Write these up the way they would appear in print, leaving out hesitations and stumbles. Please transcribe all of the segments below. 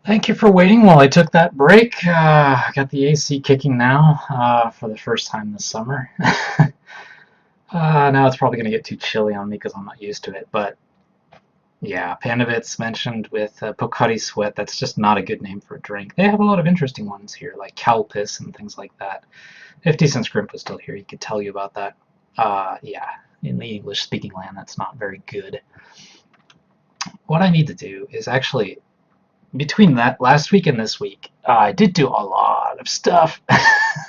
Thank you for waiting while I took that break. I got the AC kicking now for the first time this summer. Now it's probably going to get too chilly on me because I'm not used to it. But yeah, Pandavit's mentioned with Pocari Sweat. That's just not a good name for a drink. They have a lot of interesting ones here, like cow piss and things like that. If Decent Scrimp was still here, he could tell you about that. Yeah, in the English-speaking land, that's not very good. What I need to do is actually between that last week and this week, I did do a lot of stuff.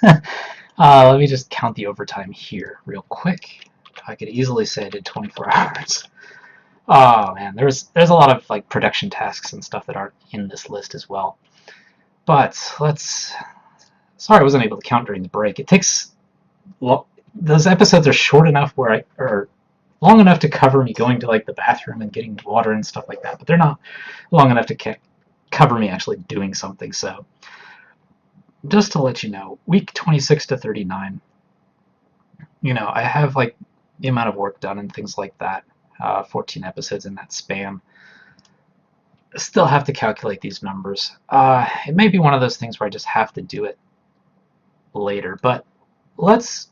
Let me just count the overtime here real quick. I could easily say I did 24 hours. Oh man, there's a lot of like production tasks and stuff that aren't in this list as well. But let's. Sorry, I wasn't able to count during the break. It takes. Well, those episodes are short enough where or long enough to cover me going to like the bathroom and getting water and stuff like that, but they're not long enough to cover me actually doing something. So just to let you know, week 26 to 39, I have like the amount of work done and things like that, 14 episodes in that span. Still have to calculate these numbers. It may be one of those things where I just have to do it later, but let's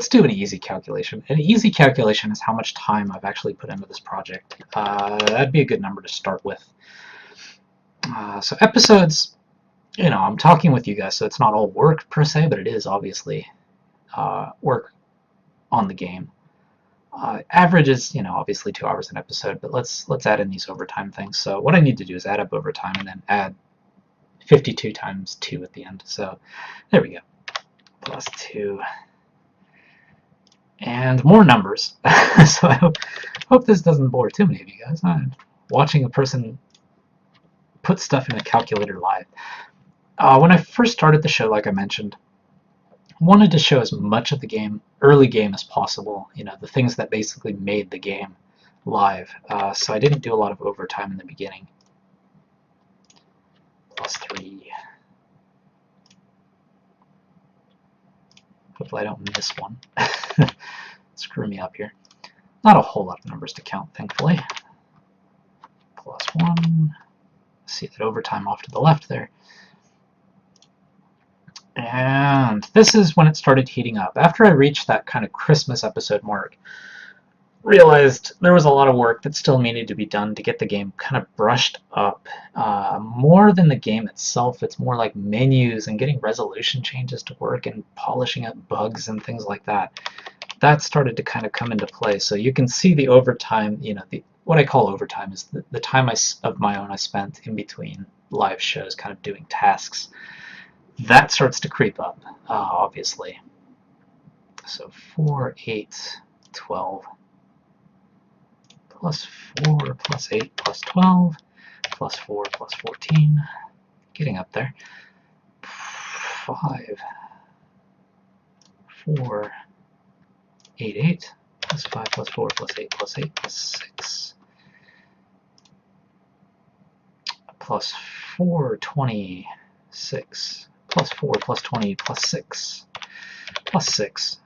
do an easy calculation. An easy calculation is how much time I've actually put into this project. That'd be a good number to start with. So episodes, I'm talking with you guys, so it's not all work per se, but it is obviously work on the game. Average is, obviously 2 hours an episode, but let's add in these overtime things. So what I need to do is add up overtime and then add 52 times 2 at the end. So there we go. Plus 2. And more numbers. So I hope this doesn't bore too many of you guys. I'm watching a person put stuff in a calculator live. When I first started the show, like I mentioned, wanted to show as much of the early game as possible, the things that basically made the game live. So I didn't do a lot of overtime in the beginning. Plus 3. Hopefully I don't miss one. Screw me up here. Not a whole lot of numbers to count, thankfully. Plus 1. See that overtime off to the left there. And this is when it started heating up. After I reached that kind of Christmas episode mark, realized there was a lot of work that still needed to be done to get the game kind of brushed up. More than the game itself, it's more like menus and getting resolution changes to work and polishing up bugs and things like that. That started to kind of come into play. So you can see the overtime, what I call overtime is the time of my own I spent in between live shows kind of doing tasks. That starts to creep up, obviously. So 4, 8, 12, plus 4, plus 8, plus 12, plus 4, plus 14, getting up there. 5, 4, 8, 8, plus 5, plus 4, plus 8, plus 8, plus 6, plus 4, 26, plus 4, plus 20, plus 6, plus 6,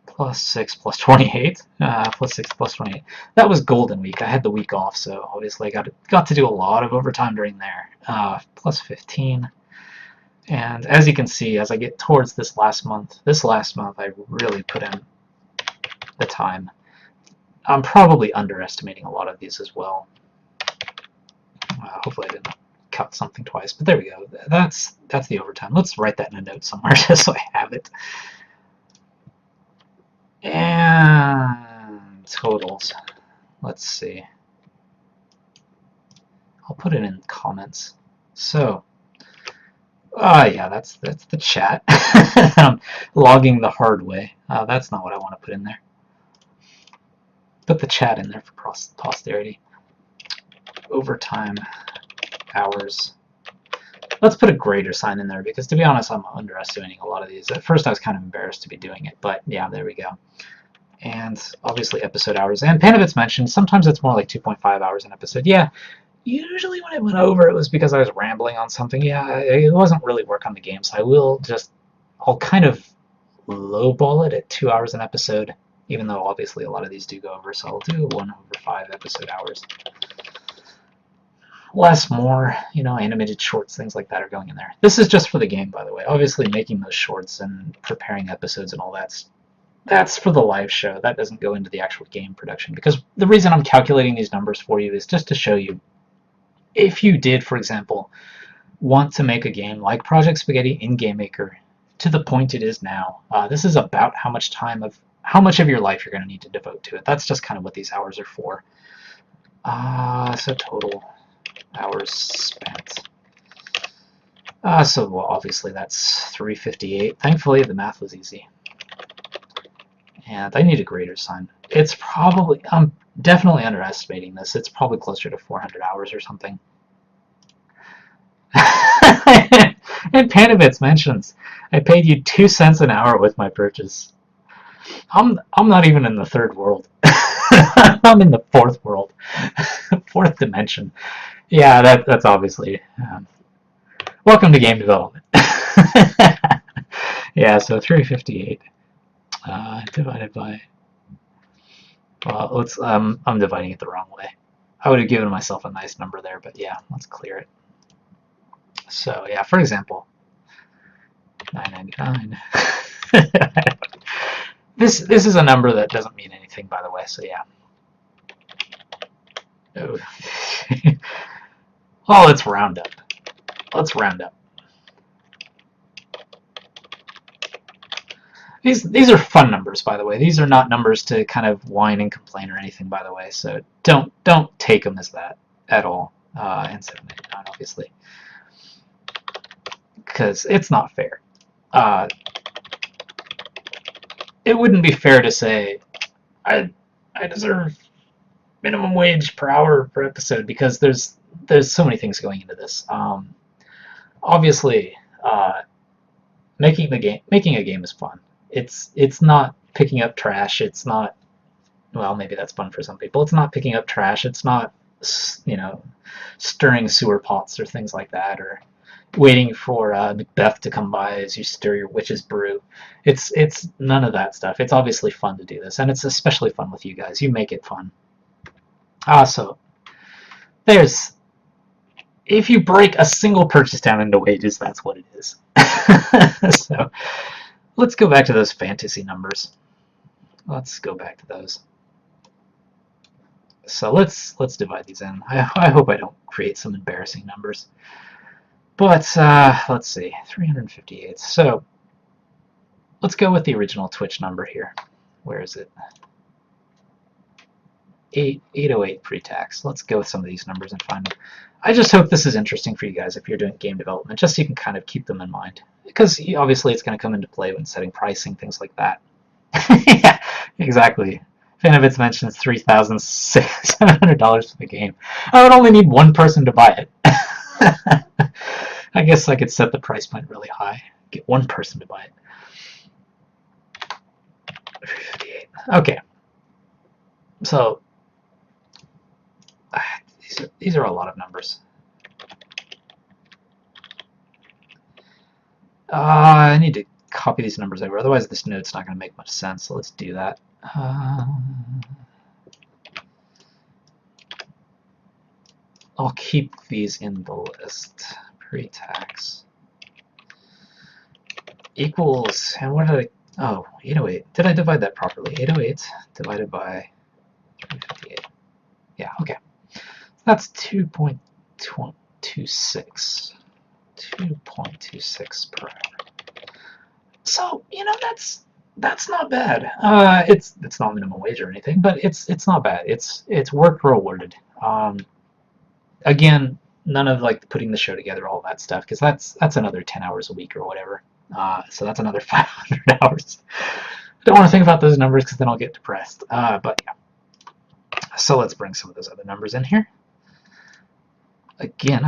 plus 6, plus 28, plus 6, plus 28. That was Golden Week. I had the week off, so obviously I got to do a lot of overtime during there. Plus 15. And as you can see, as I get towards this last month I really put in the time. I'm probably underestimating a lot of these as well. Hopefully I didn't cut something twice, but there we go. That's the overtime. Let's write that in a note somewhere just so I have it. And totals. Let's see. I'll put it in comments. So, yeah, that's the chat. I'm logging the hard way. That's not what I want to put in there. Put the chat in there for posterity. Overtime hours. Let's put a greater sign in there because, to be honest, I'm underestimating a lot of these. At first, I was kind of embarrassed to be doing it, but yeah, there we go. And obviously, episode hours. And Pandavit's mentioned sometimes it's more like 2.5 hours an episode. Yeah, usually when I went over, it was because I was rambling on something. Yeah, it wasn't really work on the game, so I'll kind of lowball it at 2 hours an episode, even though obviously a lot of these do go over, so I'll do 1/5 episode hours. less, more, animated shorts, things like that are going in there. This is just for the game, by the way. Obviously, making those shorts and preparing episodes and all that's for the live show. That doesn't go into the actual game production, because the reason I'm calculating these numbers for you is just to show you, if you did, for example, want to make a game like Project Spaghetti in Game Maker to the point it is now, this is about how much of your life you're going to need to devote to it. That's just kind of what these hours are for. So total hours spent. So well, obviously that's 358. Thankfully, the math was easy. And I need a greater sign. It's probably, I'm definitely underestimating this. It's probably closer to 400 hours or something. And Panavitz mentions, I paid you 2 cents an hour with my purchase. I'm not even in the third world. I'm in the fourth world. Fourth dimension. Yeah, that's obviously... welcome to game development. Yeah, so 358 divided by... Well, I'm dividing it the wrong way. I would have given myself a nice number there, but yeah, let's clear it. So yeah, for example, 999. This is a number that doesn't mean anything, by the way, so yeah. Oh. Well, let's round up. Let's round up. These are fun numbers, by the way. These are not numbers to kind of whine and complain or anything, by the way. So don't take them as that at all. And 799, obviously, because it's not fair. It wouldn't be fair to say I deserve minimum wage per hour per episode, because there's so many things going into this. Obviously, making a game is fun. It's not picking up trash. It's not, well, maybe that's fun for some people. It's not picking up trash. It's not, stirring sewer pots or things like that, or waiting for Macbeth to come by as you stir your witch's brew. It's none of that stuff. It's obviously fun to do this, and it's especially fun with you guys. You make it fun. So if you break a single purchase down into wages, that's what it is. So let's go back to those fantasy numbers. Let's go back to those. So let's divide these in. I hope I don't create some embarrassing numbers. But let's see, 358. So let's go with the original Twitch number here. Where is it? 808 pre-tax. Let's go with some of these numbers and find them. I just hope this is interesting for you guys if you're doing game development, just so you can kind of keep them in mind. Because obviously it's going to come into play when setting pricing, things like that. Yeah, exactly. Fanovitz mentions $3,700 for the game. I would only need one person to buy it. I guess I could set the price point really high. Get one person to buy it. 358. Okay. So these are a lot of numbers. I need to copy these numbers over, otherwise this note's not going to make much sense. So let's do that. I'll keep these in the list. Pre-tax equals, and what did I, oh, 808. Did I divide that properly? 808 divided by 358. Yeah, okay. That's 2.26. 2.26 per hour. So, that's not bad. It's not minimum wage or anything, but it's not bad. It's work rewarded. Again, none of like putting the show together, all that stuff, because that's another 10 hours a week or whatever. So that's another 500 hours. I don't want to think about those numbers because then I'll get depressed. But yeah. So let's bring some of those other numbers in here. Again,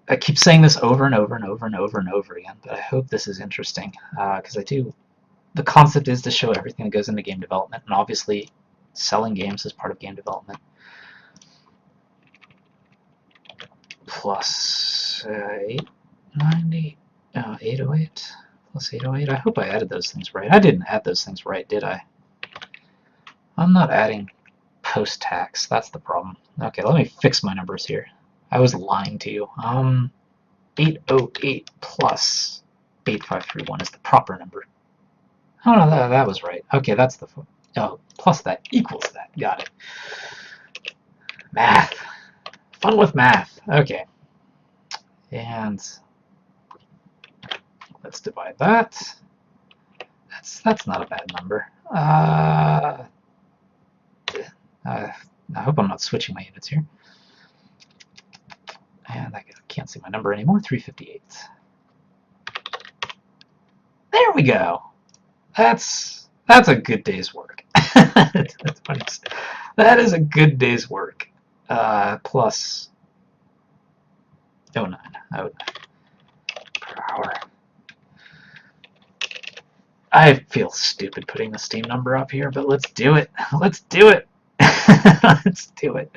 I keep saying this over and over and over and over and over again, but I hope this is interesting, because the concept is to show everything that goes into game development, and obviously selling games is part of game development. Plus 890, 808, plus 808. I hope I added those things right. I didn't add those things right, did I? I'm not adding post-tax. That's the problem. Okay, let me fix my numbers here. I was lying to you. 808 plus 8531 is the proper number. Oh no, that was right. Okay, that's the... Oh, plus that equals that. Got it. Math. Fun with math. Okay. And let's divide that. That's not a bad number. I hope I'm not switching my units here. And I can't see my number anymore. 358. There we go. That's a good day's work. That's funny. That is a good day's work. Plus 09. 09 per hour. I feel stupid putting the Steam number up here, but let's do it. Let's do it. Let's do it.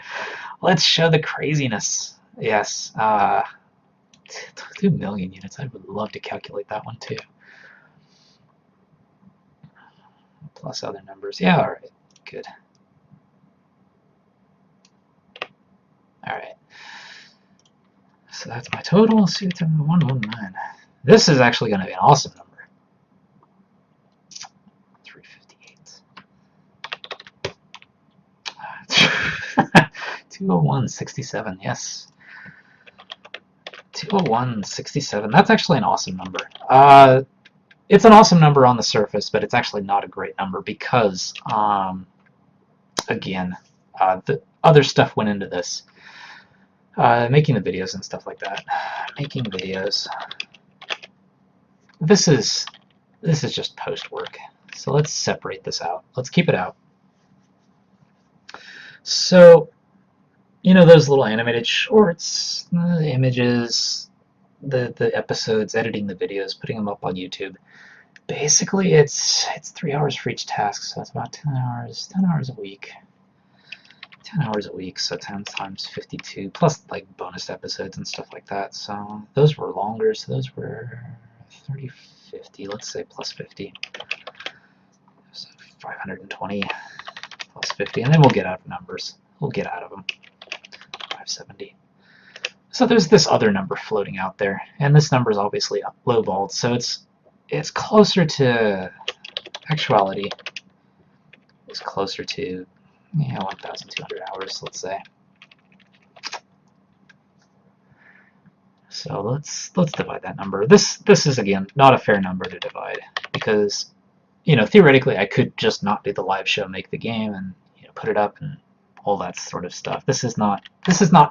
Let's show the craziness. Yes. 2 million units. I would love to calculate that one too. Plus other numbers. Yeah, all right. Good. All right. So that's my total. See, it's 119. This is actually going to be an awesome number. 358. 201.67. Yes. 201.67. That's actually an awesome number. It's an awesome number on the surface, but it's actually not a great number because, again, the other stuff went into this. Making the videos and stuff like that. Making videos. This is just post work. So let's separate this out. Let's keep it out. So, you know those little animated shorts, the images, the episodes, editing the videos, putting them up on YouTube. Basically, it's 3 hours for each task, so it's about 10 hours a week. 10 hours a week, so 10 times 52, plus like bonus episodes and stuff like that. So those were longer, so those were 30, 50, let's say plus 50. So 520 plus 50, and then we'll get out of numbers. We'll get out of them. 570. So there's this other number floating out there, and this number is obviously lowballed, so it's closer to actuality. It's closer to 1,200 hours, let's say. So let's divide that number. This is again not a fair number to divide because theoretically I could just not do the live show, make the game, and put it up and all that sort of stuff. This is not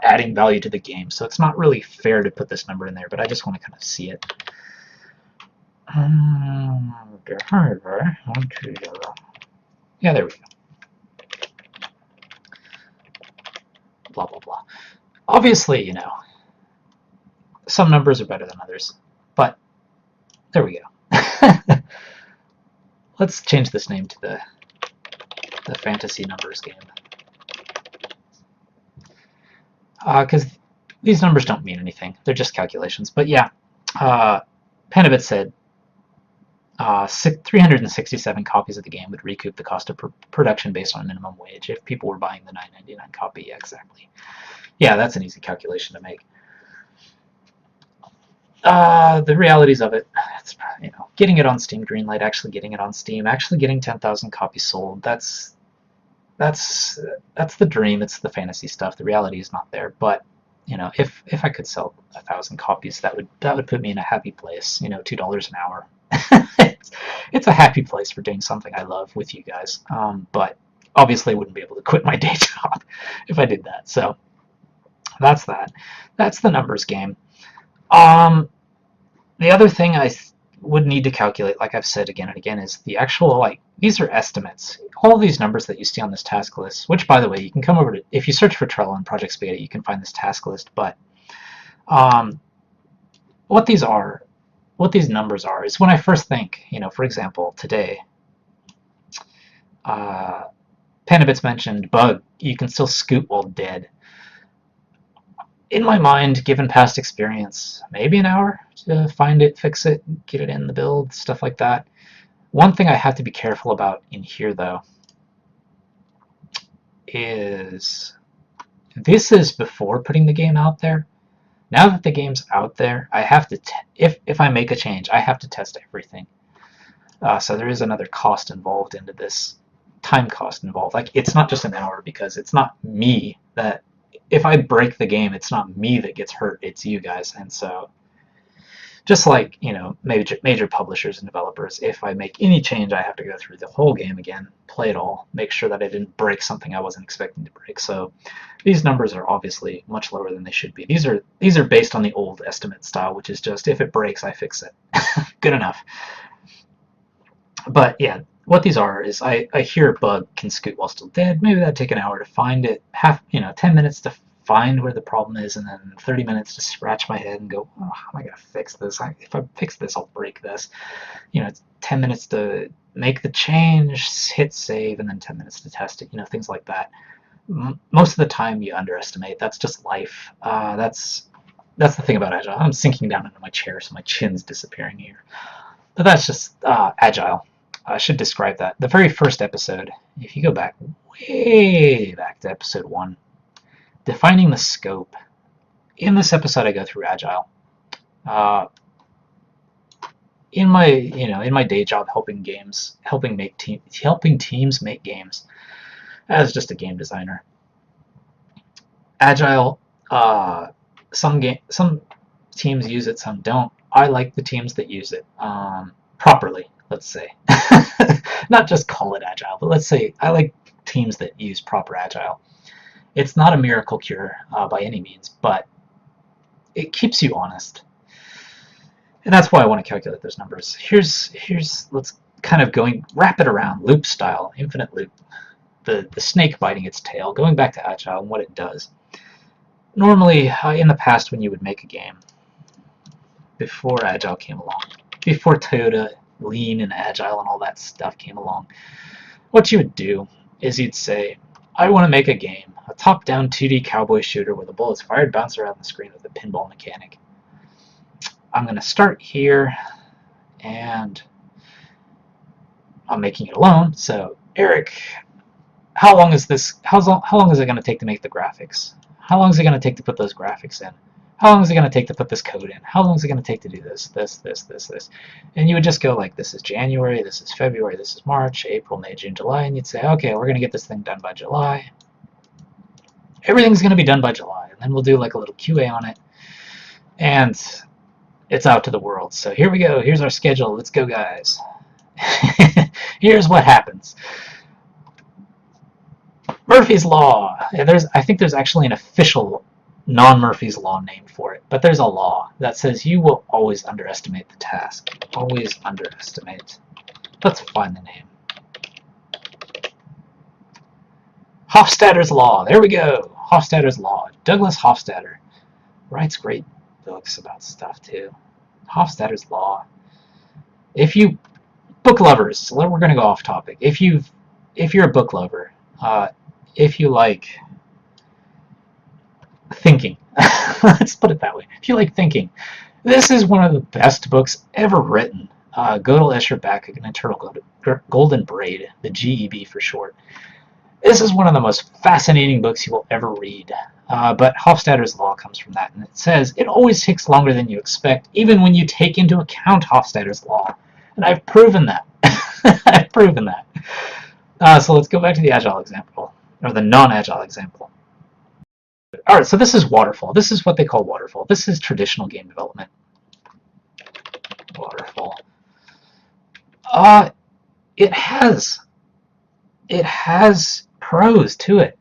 adding value to the game, so it's not really fair to put this number in there. But I just want to kind of see it. Yeah, there we go. Blah blah blah. Obviously, some numbers are better than others, but there we go. Let's change this name to the fantasy numbers game, because these numbers don't mean anything. They're just calculations. But yeah, Panabit said 367 copies of the game would recoup the cost of production based on minimum wage if people were buying the $9.99 copy. Yeah, exactly. Yeah, that's an easy calculation to make. The realities of it, it's, getting it on Steam Greenlight, actually getting it on Steam, actually getting 10,000 copies sold. That's the dream. It's the fantasy stuff. The reality is not there. But if I could sell 1,000 copies, that would put me in a happy place. $2 an hour. It's a happy place for doing something I love with you guys. But obviously, I wouldn't be able to quit my day job if I did that. So that's that. That's the numbers game. The other thing I would need to calculate, like I've said again and again, is the actual, these are estimates. All these numbers that you see on this task list, which, by the way, you can come over to, if you search for Trello and Project Spaghetti, you can find this task list. But what these numbers are, is when I first think, for example, today, Panabits mentioned bug, you can still scoot while dead. In my mind, given past experience, maybe an hour to find it, fix it, get it in the build, stuff like that. One thing I have to be careful about in here, though, is This is before putting the game out there. Now that the game's out there, I have to, if I make a change, I have to test everything. So there is another cost involved into this, time cost involved. Like, it's not just an hour, because it's not me that, if I break the game, it's not me that gets hurt, it's you guys. And so, just like, major publishers and developers, if I make any change, I have to go through the whole game again, play it all, make sure that I didn't break something I wasn't expecting to break. So these numbers are obviously much lower than they should be. These are based on the old estimate style, which is just, if it breaks, I fix it. Good enough. But yeah, what these are is, I hear a bug can scoot while still dead. Maybe that'd take an hour to find it, 10 minutes to find where the problem is, and then 30 minutes to scratch my head and go, oh, how am I going to fix this? If I fix this, I'll break this. It's 10 minutes to make the change, hit save, and then 10 minutes to test it, things like that. Most of the time you underestimate. That's just life. That's the thing about Agile. I'm sinking down into my chair, so my chin's disappearing here. But that's just Agile. I should describe that. The very first episode, if you go back, way back to episode 1, defining the scope. In this episode, I go through Agile. In my day job, helping teams make games, as just a game designer. Agile, some teams use it, some don't. I like the teams that use it properly, let's say. Not just call it Agile, but let's say I like teams that use proper Agile. It's not a miracle cure by any means, but it keeps you honest. And that's why I want to calculate those numbers. Let's kind of wrap it around, loop style, infinite loop. The snake biting its tail, going back to Agile and what it does. Normally, in the past, when you would make a game, before Agile came along, before Toyota, Lean, and Agile and all that stuff came along, what you would do is you'd say, I want to make a game, a top-down 2D cowboy shooter where the bullets fired bounce around the screen with a pinball mechanic. I'm going to start here, and I'm making it alone. So, Eric, how long is it going to take to make the graphics? How long is it going to take to put those graphics in? How long is it going to take to put this code in? How long is it going to take to do this? And you would just go like, this is January, this is February, this is March, April, May, June, July, and you'd say, okay, we're going to get this thing done by July. Everything's going to be done by July, and then we'll do like a little QA on it, and it's out to the world. So here we go. Here's our schedule. Let's go, guys. Here's what happens. Murphy's Law. I think there's actually an official non-Murphy's Law name for it, but there's a law that says you will always underestimate the task. Always underestimate. Let's find the name. Hofstadter's Law. There we go. Hofstadter's Law. Douglas Hofstadter writes great books about stuff too. Hofstadter's Law. Book lovers, we're going to go off topic. If you're a book lover, if you like thinking, let's put it that way. If you like thinking, this is one of the best books ever written. Gödel, Escher, Backup, and Eternal Golden Braid, the GEB for short. This is one of the most fascinating books you will ever read. But Hofstadter's Law comes from that, and it says it always takes longer than you expect, even when you take into account Hofstadter's Law. And I've proven that. I've proven that. So let's go back to the Agile example, or the non-Agile example. Alright, so this is waterfall. This is what they call waterfall. This is traditional game development. Waterfall. It has pros to it.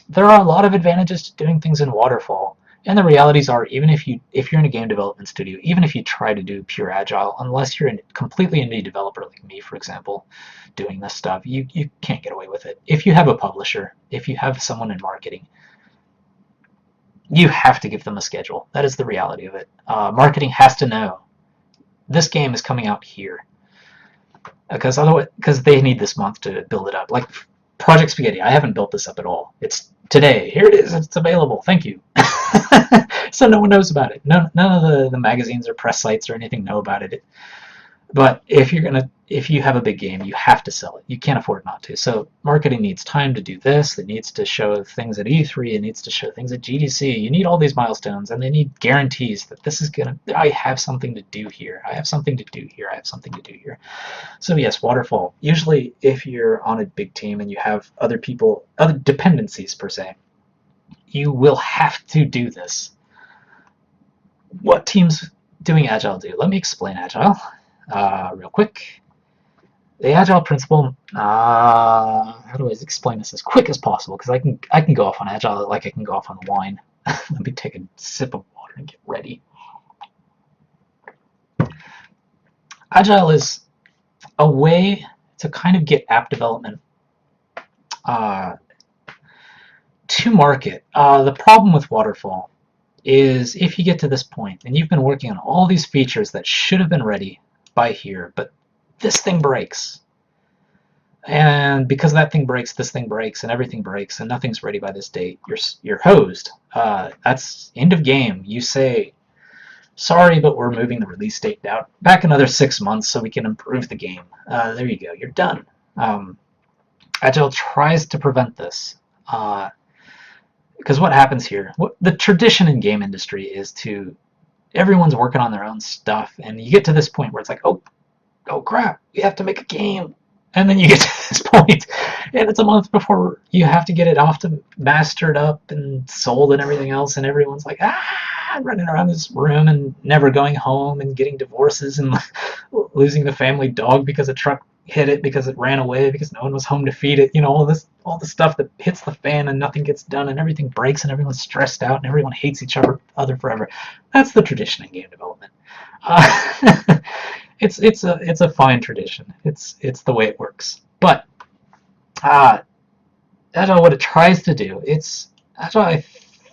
There are a lot of advantages to doing things in waterfall. And the realities are, even if you're in a game development studio, even if you try to do pure Agile, unless you're a completely indie developer like me, for example, doing this stuff, you can't get away with it. If you have a publisher, if you have someone in marketing, you have to give them a schedule. That is the reality of it. Marketing has to know this game is coming out here, because they need this month to build it up. Like Project Spaghetti, I haven't built this up at all. It's today. Here it is. It's available. Thank you. So no one knows about it. None of the magazines or press sites or anything know about it. But if you have a big game, you have to sell it. You can't afford not to. So marketing needs time to do this. It needs to show things at E3. It needs to show things at GDC. You need all these milestones, and they need guarantees that this is gonna. I have something to do here. I have something to do here. I have something to do here. So yes, waterfall. Usually, if you're on a big team and you have other people, other dependencies per se, you will have to do this. What teams doing Agile do? Let me explain Agile real quick. The Agile principle, how do I explain this as quick as possible? Because I can go off on Agile like I can go off on wine. Let me take a sip of water and get ready. Agile is a way to kind of get app development uh, to market. The problem with waterfall is if you get to this point and you've been working on all these features that should have been ready by here, but this thing breaks. And because that thing breaks, this thing breaks, and everything breaks, and nothing's ready by this date, you're hosed. That's end of game. You say, sorry, but we're moving the release date out back another 6 months so we can improve the game. There you go. You're done. Agile tries to prevent this. Because what happens here, the tradition in game industry is to, everyone's working on their own stuff, and you get to this point where it's like, oh crap, we have to make a game. And then you get to this point, and it's a month before you have to get it off to mastered up and sold and everything else, and everyone's like, running around this room and never going home and getting divorces and losing the family dog because a truck hit it because it ran away because no one was home to feed it. You know, all the stuff that hits the fan and nothing gets done and everything breaks and everyone's stressed out and everyone hates each other forever. That's the tradition in game development. It's a fine tradition. It's the way it works. But Agile, what it tries to do, Agile, I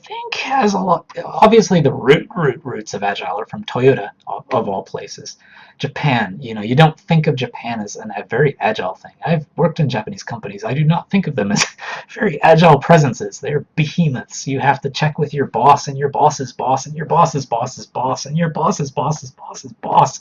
think, has a lot. Obviously, the roots of Agile are from Toyota, of all places. Japan, you don't think of Japan as a very agile thing. I've worked in Japanese companies. I do not think of them as very agile presences. They're behemoths. You have to check with your boss and your boss's boss and your boss's boss's boss and your boss's boss's boss's boss.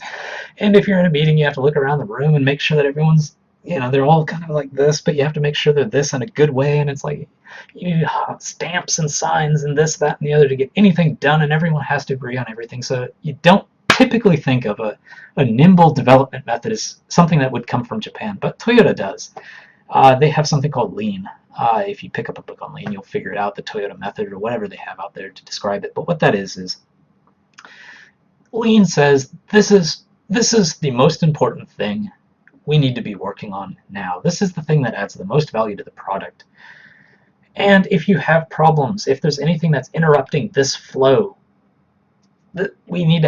And if you're in a meeting, you have to look around the room and make sure that everyone's, they're all kind of like this, but you have to make sure they're this in a good way. And it's like you need stamps and signs and this, that, and the other to get anything done, and everyone has to agree on everything. So you don't typically think of a nimble development method as something that would come from Japan, but Toyota does. They have something called Lean. If you pick up a book on Lean, you'll figure it out, the Toyota method or whatever they have out there to describe it. But what that is Lean says this is the most important thing we need to be working on now. This is the thing that adds the most value to the product. And if you have problems, if there's anything that's interrupting this flow, we need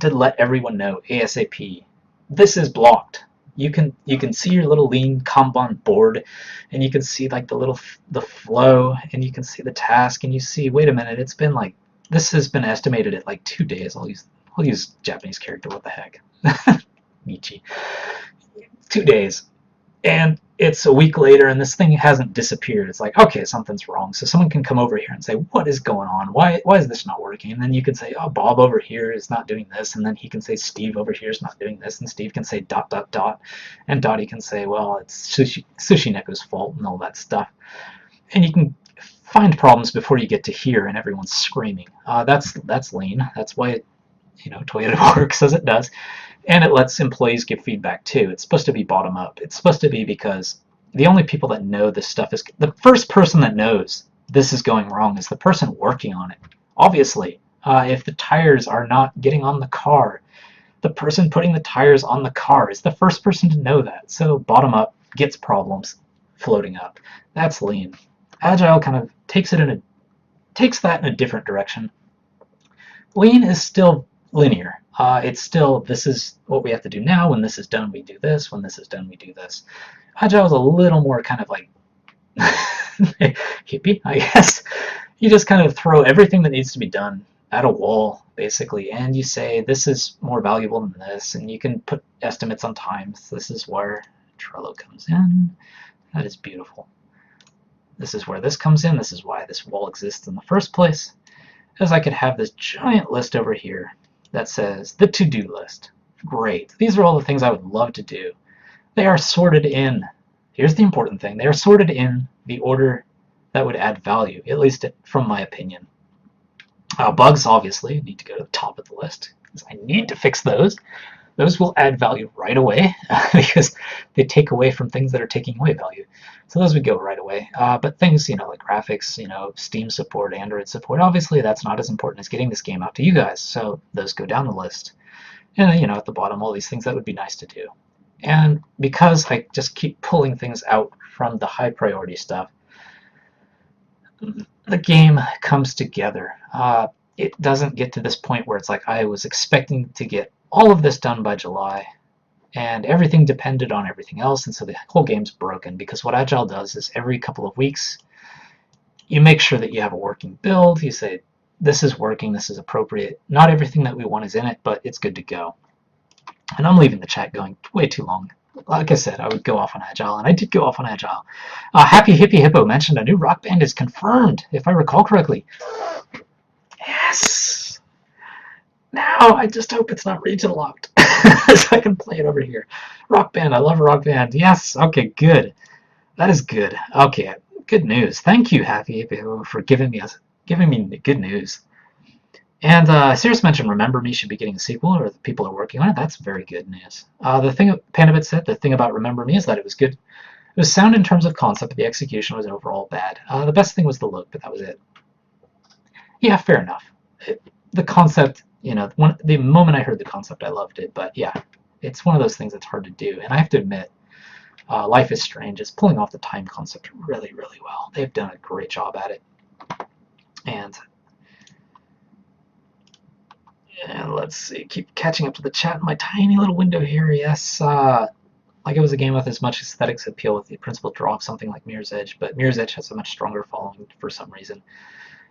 to let everyone know ASAP. This is blocked. You can see your little Lean Kanban board, and you can see like the flow, and you can see the task, and you see, wait a minute, it's been like, this has been estimated at like 2 days. I'll use Japanese character. What the heck, Michi. 2 days, and it's a week later, and this thing hasn't disappeared. It's like, okay, something's wrong. So someone can come over here and say, what is going on? Why is this not working? And then you can say, oh, Bob over here is not doing this. And then he can say, Steve over here is not doing this. And Steve can say ... And Dottie can say, well, it's Sushi Neko's fault and all that stuff. And you can find problems before you get to here, and everyone's screaming. That's Lean. That's why Toyota works as it does. And it lets employees give feedback too. It's supposed to be bottom up. It's supposed to be because the only people that know this stuff is the first person that knows this is going wrong is the person working on it. Obviously, if the tires are not getting on the car, the person putting the tires on the car is the first person to know that. So bottom up gets problems floating up. That's Lean. Agile kind of takes that in a different direction. Lean is still linear. It's still, this is what we have to do now. When this is done, we do this. When this is done, we do this. Agile is a little more kind of like hippie, I guess. You just kind of throw everything that needs to be done at a wall, basically, and you say, this is more valuable than this, and you can put estimates on times. This is where Trello comes in. That is beautiful. This is where this comes in. This is why this wall exists in the first place, as I could have this giant list over here that says the to-do list. Great. These are all the things I would love to do. They are sorted in. Here's the important thing. They are sorted in the order that would add value, at least from my opinion. Bugs, obviously, need to go to the top of the list, because I need to fix those. Those will add value right away, because they take away from things that are taking away value. So those would go right away. But things, like graphics, Steam support, Android support, obviously that's not as important as getting this game out to you guys. So those go down the list. And, at the bottom, all these things that would be nice to do. And because I just keep pulling things out from the high priority stuff, the game comes together. It doesn't get to this point where it's like I was expecting to get all of this done by July, and everything depended on everything else, and so the whole game's broken, because what Agile does is every couple of weeks you make sure that you have a working build. You say, this is working, this is appropriate. Not everything that we want is in it, but it's good to go. And I'm leaving the chat going way too long. Like I said, I would go off on Agile, and I did go off on Agile. Happy Hippie Hippo mentioned a new rock band is confirmed, if I recall correctly. Yes! Now I just hope it's not region locked, so I can play it over here. Rock band, I love Rock Band. Yes, okay, good. That is good. Okay, good news. Thank you, Happy Hippie Hippo, for giving me good news. And Cirrus mentioned Remember Me should be getting a sequel, or the people are working on it. That's very good news. The thing Pandabit said, the thing about Remember Me is that it was good. It was sound in terms of concept, but the execution was overall bad. The best thing was the look, but that was it. Yeah, fair enough. The concept, the moment I heard the concept, I loved it. But yeah, it's one of those things that's hard to do. And I have to admit, Life is Strange is pulling off the time concept really, really well. They've done a great job at it. And let's see, keep catching up to the chat in my tiny little window here. Yes, like it was a game with as much aesthetics appeal with the principal draw of something like Mirror's Edge, but Mirror's Edge has a much stronger following for some reason.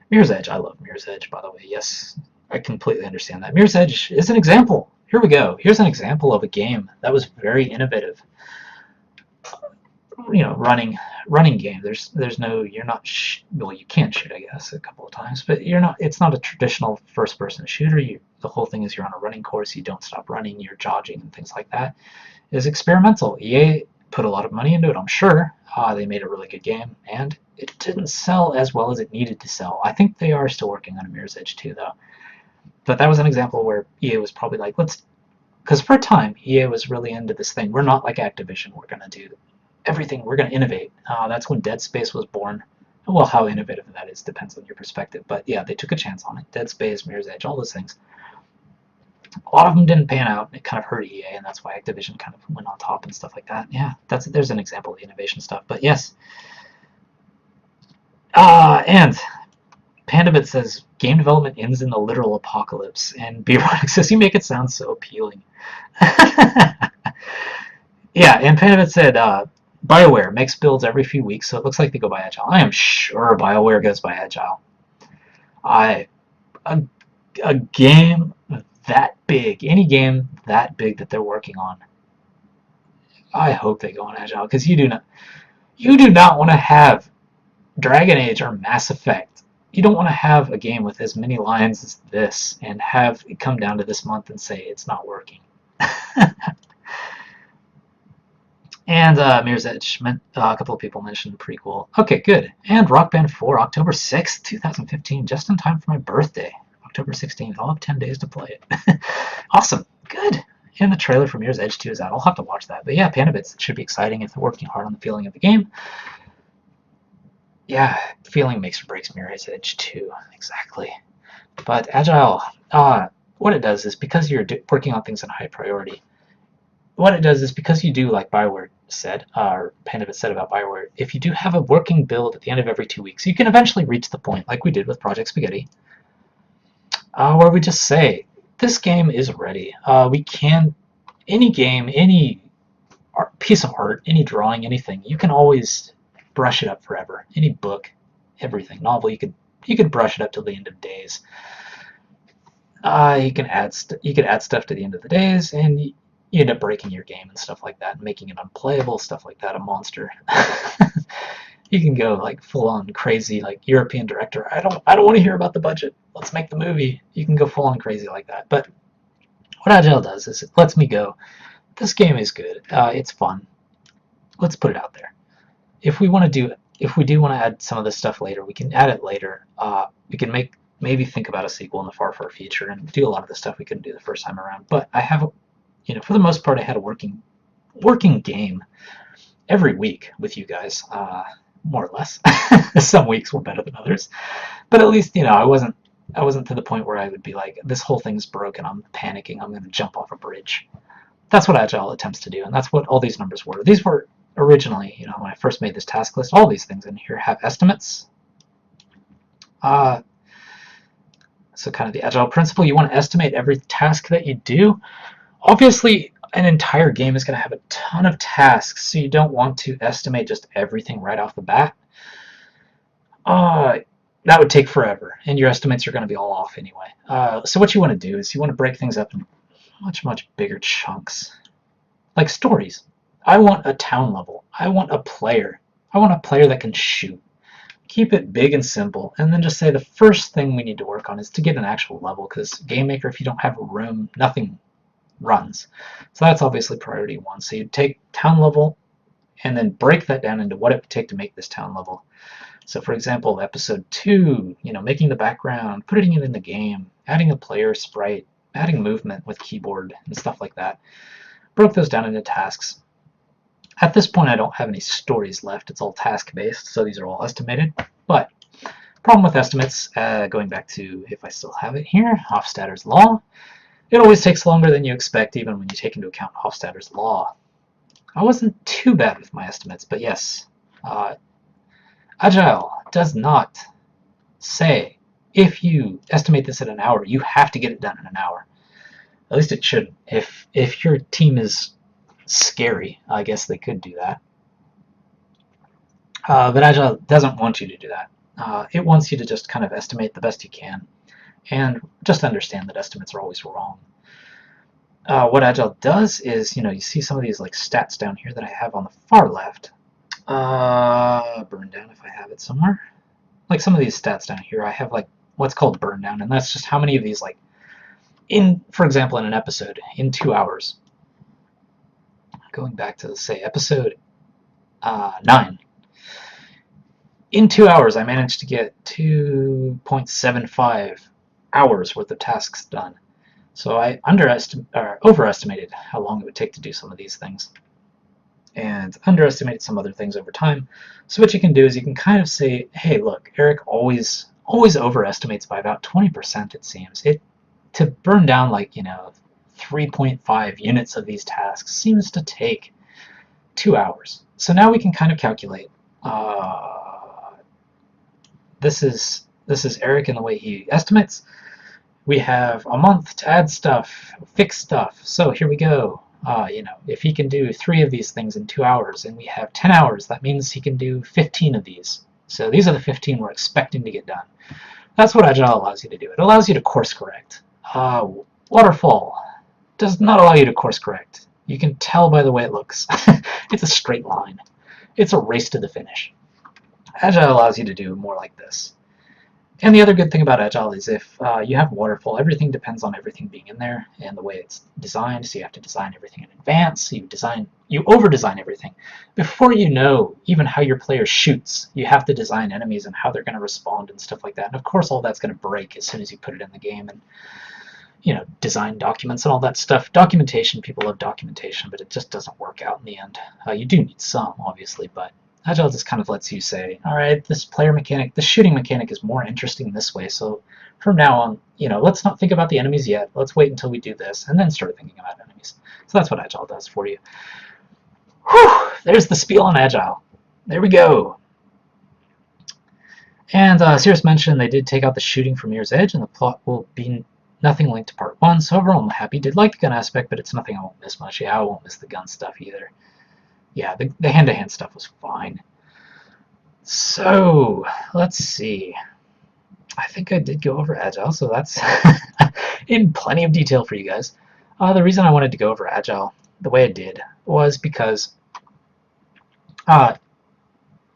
Mirror's Edge, I love Mirror's Edge, by the way. Yes, I completely understand that. Mirror's Edge is an example. Here we go. Here's an example of a game that was very innovative. Running game. There's no, you're not, well, you can shoot, I guess, a couple of times, but you're not. It's not a traditional first-person shooter. The whole thing is you're on a running course. You don't stop running. You're jogging and things like that. It's experimental. EA put a lot of money into it, I'm sure. They made a really good game, and it didn't sell as well as it needed to sell. I think they are still working on a Mirror's Edge 2, though. But that was an example where EA was probably like, because for a time, EA was really into this thing. We're not like Activision. We're going to do everything. We're going to innovate. That's when Dead Space was born. Well, how innovative that is depends on your perspective. But yeah, they took a chance on it. Dead Space, Mirror's Edge, all those things. A lot of them didn't pan out. It kind of hurt EA, and that's why Activision kind of went on top and stuff like that. Yeah, there's an example of the innovation stuff. But yes. And Pandabit says, game development ends in the literal apocalypse. And B-Ronic says, you make it sound so appealing. Yeah, and Pandabit said, BioWare makes builds every few weeks, so it looks like they go by Agile. I am sure BioWare goes by Agile. A game that big, any game that big that they're working on, I hope they go on Agile, because you do not want to have Dragon Age or Mass Effect. You don't want to have a game with as many lines as this and have it come down to this month and say it's not working. And Mirror's Edge, a couple of people mentioned prequel. Okay, good. And Rock Band 4, October 6th, 2015, just in time for my birthday, October 16th. I'll have 10 days to play it. Awesome. Good. And the trailer for Mirror's Edge 2 is out. I'll have to watch that. But yeah, Pandabits should be exciting if they're working hard on the feeling of the game. Yeah, feeling makes or breaks Mirror's Edge 2. Exactly. But Agile, what it does is, because you're working on things in high priority, what it does is, because you do, like BioWare said, or Pandabit said about BioWare, if you do have a working build at the end of every 2 weeks, you can eventually reach the point, like we did with Project Spaghetti, where we just say, this game is ready. We can, any game, any piece of art, any drawing, anything, you can always brush it up forever. Any book, everything, novel, you could brush it up till the end of days. You can add stuff to the end of the days, and you end up breaking your game and stuff like that, making it unplayable, stuff like that, a monster. You can go like full on crazy, like European director. I don't want to hear about the budget. Let's make the movie. You can go full on crazy like that. But what Agile does is it lets me go. This game is good. It's fun. Let's put it out there. If we do want to add some of this stuff later, we can add it later. We can maybe think about a sequel in the far future and do a lot of the stuff we couldn't do the first time around. But I have, for the most part, I had a working game every week with you guys, more or less. Some weeks were better than others, but at least I wasn't to the point where I would be like, this whole thing's broken, I'm panicking, I'm going to jump off a bridge. That's what Agile attempts to do, and that's what all these numbers were. These were originally, when I first made this task list, all these things in here have estimates. So kind of the Agile principle, you want to estimate every task that you do. Obviously, an entire game is going to have a ton of tasks, so you don't want to estimate just everything right off the bat. That would take forever, and your estimates are going to be all off anyway. So what you want to do is you want to break things up in much bigger chunks, like stories. I want a town level. I want a player. I want a player that can shoot. Keep it big and simple, and then just say the first thing we need to work on is to get an actual level, because Game Maker, if you don't have a room, nothing runs. So that's obviously priority 1. So you take town level and then break that down into what it would take to make this town level. So for example, episode 2, making the background, putting it in the game, adding a player sprite, adding movement with keyboard and stuff like that. Broke those down into tasks. At this point, I don't have any stories left. It's all task-based, so these are all estimated. But problem with estimates, going back to, if I still have it here, Hofstadter's law, it always takes longer than you expect, even when you take into account Hofstadter's law. I wasn't too bad with my estimates, but yes, Agile does not say if you estimate this at an hour, you have to get it done in an hour. At least it should. If your team is scary, I guess they could do that. But Agile doesn't want you to do that. It wants you to just kind of estimate the best you can, and just understand that estimates are always wrong. What Agile does is, you see some of these like stats down here that I have on the far left. Burn down if I have it somewhere. Like some of these stats down here, I have like what's called burn down, and that's just how many of these, like, for example, in an episode, in 2 hours. Going back to, say, episode 9. In 2 hours, I managed to get 2.75 hours worth of tasks done. So I overestimated how long it would take to do some of these things, and underestimated some other things over time. So what you can do is you can kind of say, hey, look, Eric always overestimates by about 20%, it seems. To burn down, like, 3.5 units of these tasks seems to take 2 hours. So now we can kind of calculate. This is Eric in the way he estimates. We have a month to add stuff, fix stuff. So here we go. If he can do 3 of these things in 2 hours, and we have 10 hours, that means he can do 15 of these. So these are the 15 we're expecting to get done. That's what Agile allows you to do. It allows you to course correct. Waterfall does not allow you to course correct. You can tell by the way it looks. It's a straight line. It's a race to the finish. Agile allows you to do more like this. And the other good thing about Agile is if you have waterfall, everything depends on everything being in there and the way it's designed. So you have to design everything in advance. You over-design everything. Before you know even how your player shoots, you have to design enemies and how they're going to respond and stuff like that. And of course, all that's going to break as soon as you put it in the game. And design documents and all that stuff. Documentation, people love documentation, but it just doesn't work out in the end. You do need some, obviously, but Agile just kind of lets you say, all right, this player mechanic, this shooting mechanic is more interesting this way, so from now on, let's not think about the enemies yet. Let's wait until we do this, and then start thinking about enemies. So that's what Agile does for you. Whew! There's the spiel on Agile. There we go. And Cirrus mentioned they did take out the shooting from Mirror's Edge, and the plot will be nothing linked to part 1, so overall I'm happy. Did like the gun aspect, but it's nothing I won't miss much. Yeah, I won't miss the gun stuff either. Yeah, the hand-to-hand stuff was fine. So, let's see. I think I did go over Agile, so that's in plenty of detail for you guys. The reason I wanted to go over Agile the way I did was because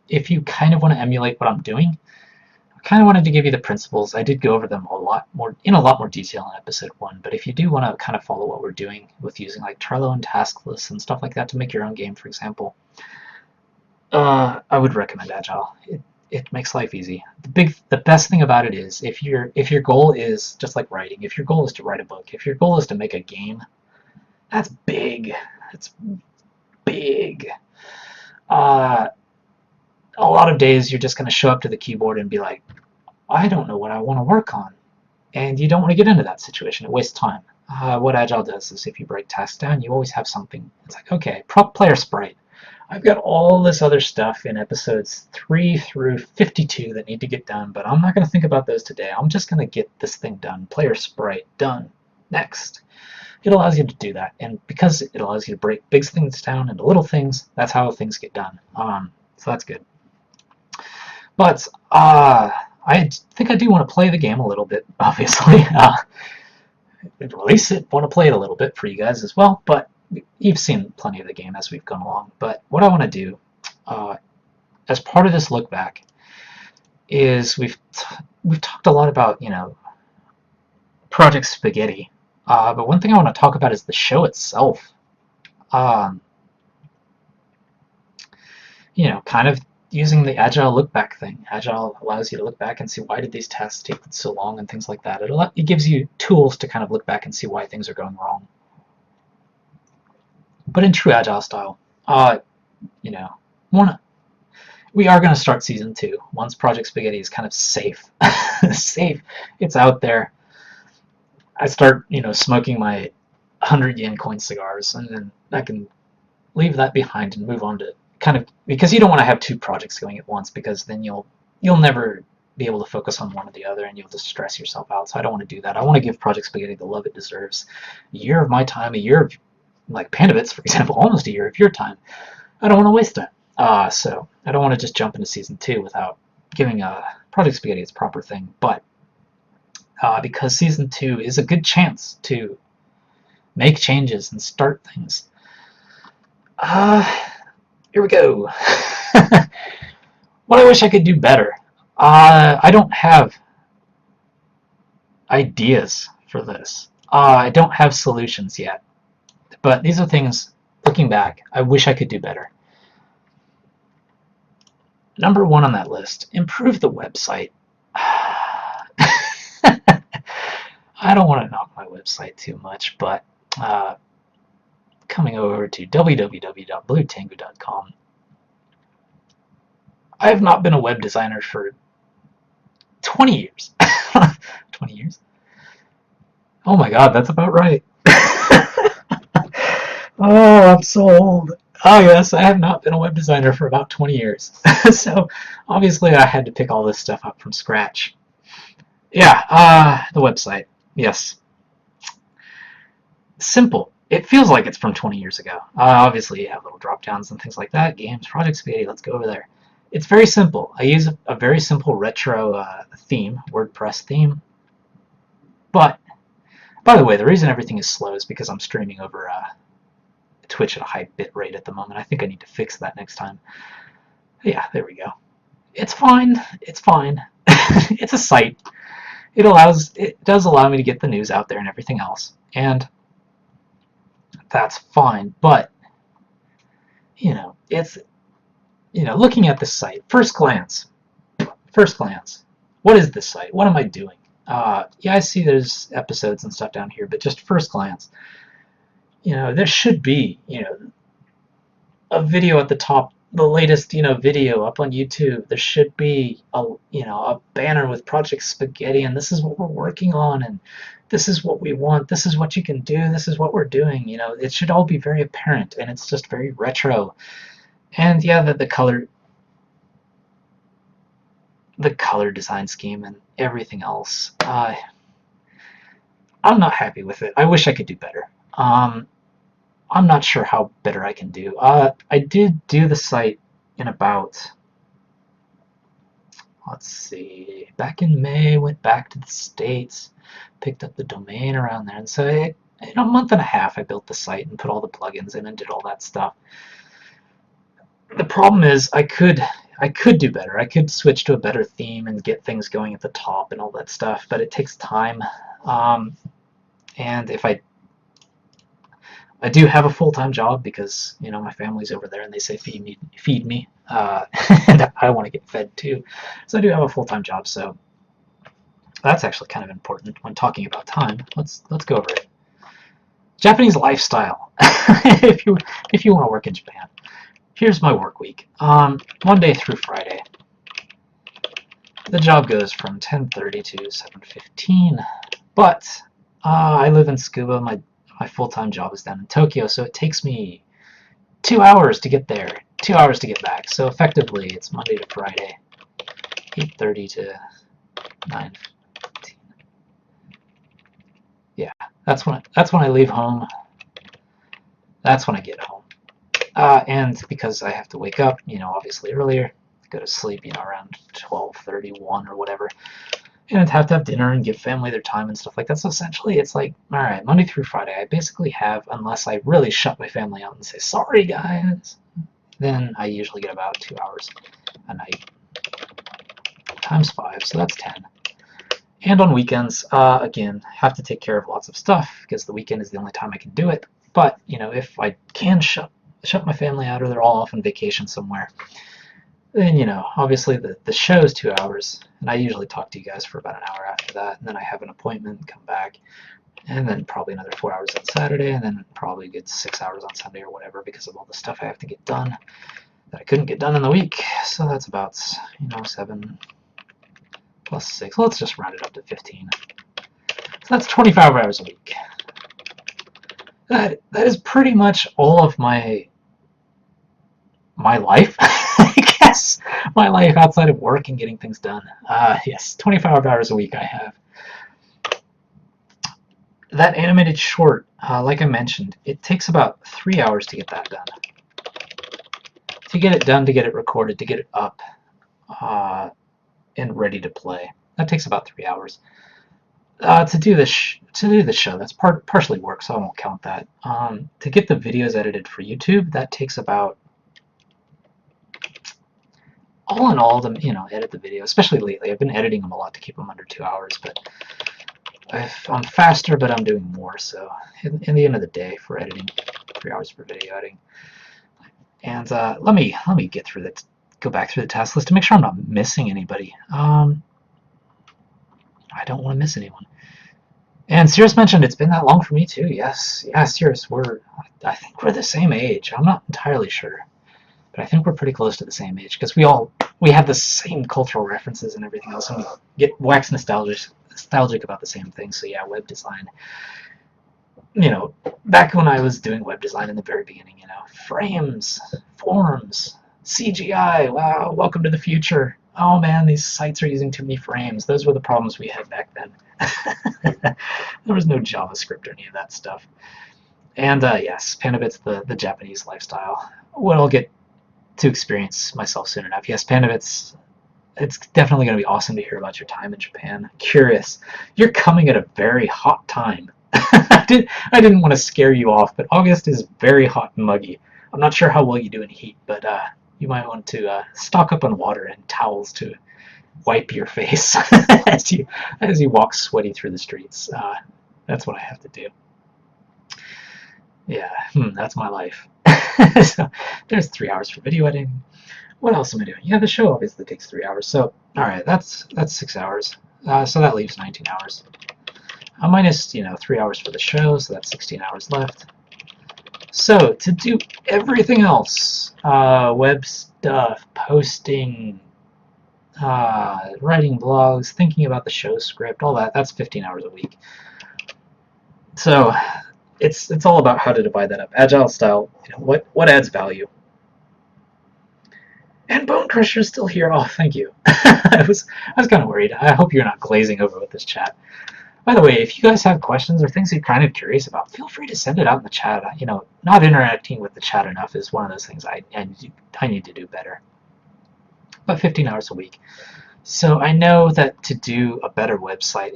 if you kind of want to emulate what I'm doing, kind of wanted to give you the principles. I did go over them in a lot more detail in episode 1, but if you do want to kind of follow what we're doing with using like Trello and task lists and stuff like that to make your own game, for example, I would recommend Agile. It makes life easy. The best thing about it is if your goal is just like writing, if your goal is to write a book, if your goal is to make a game, that's big. That's big. A lot of days you're just going to show up to the keyboard and be like, I don't know what I want to work on. And you don't want to get into that situation. It wastes time. What Agile does is if you break tasks down, you always have something. It's like, okay, prop player sprite. I've got all this other stuff in episodes 3 through 52 that need to get done, but I'm not going to think about those today. I'm just going to get this thing done. Player sprite, done. Next. It allows you to do that. And because it allows you to break big things down into little things, that's how things get done. So that's good. But I think I do want to play the game a little bit, obviously. Release it, want to play it a little bit for you guys as well, but you've seen plenty of the game as we've gone along. But what I want to do, as part of this look back, is we've talked a lot about, Project Spaghetti. But one thing I want to talk about is the show itself. Kind of using the Agile look back thing. Agile allows you to look back and see why did these tasks take so long and things like that. It gives you tools to kind of look back and see why things are going wrong. But in true Agile style, we are going to start season 2 once Project Spaghetti is kind of safe. Safe. It's out there. I start, smoking my 100 yen coin cigars, and then I can leave that behind and move on to kind of, because you don't want to have 2 projects going at once, because then you'll never be able to focus on one or the other, and you'll just stress yourself out. So I don't want to do that. I want to give Project Spaghetti the love it deserves. A year of my time, a year of, like Pandavits, for example, almost a year of your time. I don't want to waste that. So I don't want to just jump into season 2 without giving Project Spaghetti its proper thing. But because season 2 is a good chance to make changes and start things. Here we go. What I wish I could do better. I don't have ideas for this. I don't have solutions yet. But these are things, looking back, I wish I could do better. Number 1 on that list, improve the website. I don't want to knock my website too much, but coming over to www.bluetengu.com, I have not been a web designer for 20 years. 20 years? Oh my god, that's about right. Oh, I'm so old. Oh yes, I have not been a web designer for about 20 years. So obviously I had to pick all this stuff up from scratch. Yeah, the website. Yes. Simple. It feels like it's from 20 years ago. Obviously you have little drop downs and things like that. Games, Project Spaghetti, let's go over there. It's very simple. I use a very simple retro theme, WordPress theme. But, by the way, the reason everything is slow is because I'm streaming over Twitch at a high bit rate at the moment. I think I need to fix that next time. Yeah, there we go. It's fine. It's fine. It's a site. It does allow me to get the news out there and everything else. And that's fine. But, it's, looking at this site, first glance, what is this site? What am I doing? Yeah, I see there's episodes and stuff down here, but just first glance, there should be, a video at the top, the latest, video up on YouTube. There should be a banner with Project Spaghetti, and this is what we're working on, and this is what we want. This is what you can do. This is what we're doing. It should all be very apparent, and it's just very retro. And yeah, the color design scheme and everything else, I'm not happy with it. I wish I could do better. I'm not sure how better I can do. I did do the site in about, let's see, back in May, went back to the States, picked up the domain around there, and so in a month and a half I built the site and put all the plugins in and did all that stuff. The problem is I could I could do better. I could switch to a better theme and get things going at the top and all that stuff, but it takes time. And if I do have a full-time job because my family's over there and they say feed me, and I want to get fed too. So I do have a full-time job, so that's actually kind of important when talking about time. Let's go over it. Japanese lifestyle. if you want to work in Japan, here's my work week. Monday through Friday. The job goes from 10:30 to 7:15, but I live in Tsukuba. My full-time job is down in Tokyo, so it takes me 2 hours to get there, 2 hours to get back. So effectively, it's Monday to Friday, 8:30 to 9:15. Yeah, that's when I leave home. That's when I get home. And because I have to wake up, obviously earlier, go to sleep, around 12:31 or whatever, and have to have dinner and give family their time and stuff like that. So essentially, it's like, all right, Monday through Friday, I basically have, unless I really shut my family out and say, sorry, guys, then I usually get about 2 hours a night times 5, so that's 10. And on weekends, again, have to take care of lots of stuff because the weekend is the only time I can do it. But, if I can shut my family out or they're all off on vacation somewhere, then, obviously the show is 2 hours, and I usually talk to you guys for about an hour after that, and then I have an appointment, come back, and then probably another 4 hours on Saturday, and then probably a good 6 hours on Sunday or whatever because of all the stuff I have to get done that I couldn't get done in the week. So that's about, 7 plus 6. Let's just round it up to 15. So that's 25 hours a week. That is pretty much all of my life. I guess my life outside of work and getting things done. Yes, 25 hours a week I have. That animated short, like I mentioned, it takes about 3 hours to get that done. To get it done, to get it recorded, to get it up and ready to play. That takes about 3 hours. To do the show, that's partially work, so I won't count that. To get the videos edited for YouTube, that takes about, all in all, to edit the video, especially lately. I've been editing them a lot to keep them under 2 hours, but I'm faster, but I'm doing more. So in the end of the day, for editing, 3 hours for video editing. And let me get through that. Go back through the task list to make sure I'm not missing anybody. I don't want to miss anyone. And Cirrus mentioned it's been that long for me too. Yes, yeah, Cirrus, I think we're the same age. I'm not entirely sure, but I think we're pretty close to the same age because we have the same cultural references and everything else, and we get wax nostalgic about the same things. So yeah, web design. Back when I was doing web design in the very beginning, frames, forms, CGI. Wow, welcome to the future. Oh man, these sites are using too many frames. Those were the problems we had back then. There was no JavaScript or any of that stuff. And yes, Pandabit's the Japanese lifestyle. What I'll get to experience myself soon enough. Yes, Pandabit's, it's definitely going to be awesome to hear about your time in Japan. Curious. You're coming at a very hot time. I didn't want to scare you off, but August is very hot and muggy. I'm not sure how well you do in heat, but you might want to stock up on water and towels to wipe your face as you walk sweaty through the streets. That's what I have to do. Yeah, that's my life. So there's 3 hours for video editing. What else am I doing? Yeah, the show obviously takes 3 hours. So all right, that's 6 hours. So that leaves 19 hours. Minus 3 hours for the show, so that's 16 hours left. So to do everything else, web stuff, posting, writing blogs, thinking about the show script, all that's 15 hours a week. So it's all about how to divide that up. Agile style, what adds value? And Bone Crusher's still here. Oh, thank you. I was kind of worried. I hope you're not glazing over with this chat. By the way, if you guys have questions or things you're kind of curious about, feel free to send it out in the chat. Not interacting with the chat enough is one of those things I need to do better. But 15 hours a week. So I know that to do a better website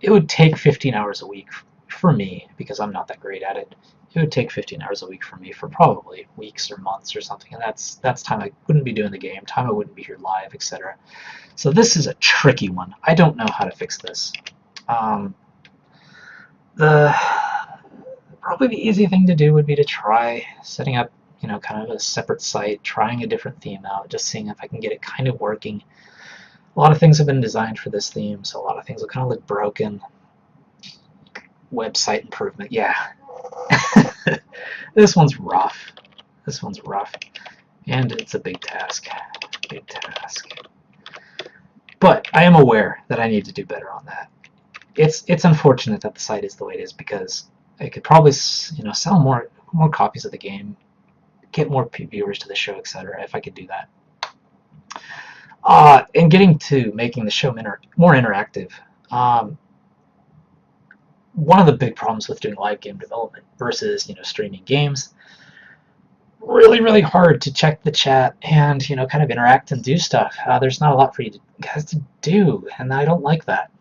it would take 15 hours a week for me because I'm not that great at it. it would take 15 hours a week for me for probably weeks or months or something, and that's time I wouldn't be doing the game, time I wouldn't be here live, etc. So this is a tricky one. I don't know how to fix this. The Probably the easy thing to do would be to try setting up, kind of a separate site, trying a different theme out, just seeing if I can get it kind of working. A lot of things have been designed for this theme, so a lot of things will kind of look broken. Website improvement, yeah. This one's rough. This one's rough. And it's a big task. Big task. But I am aware that I need to do better on that. It's unfortunate that the site is the way it is, because I could probably sell more copies of the game, get more viewers to the show, etc. if I could do that. And getting to making the show more interactive. One of the big problems with doing live game development versus streaming games, really hard to check the chat and kind of interact and do stuff. There's not a lot for you guys to do, and I don't like that.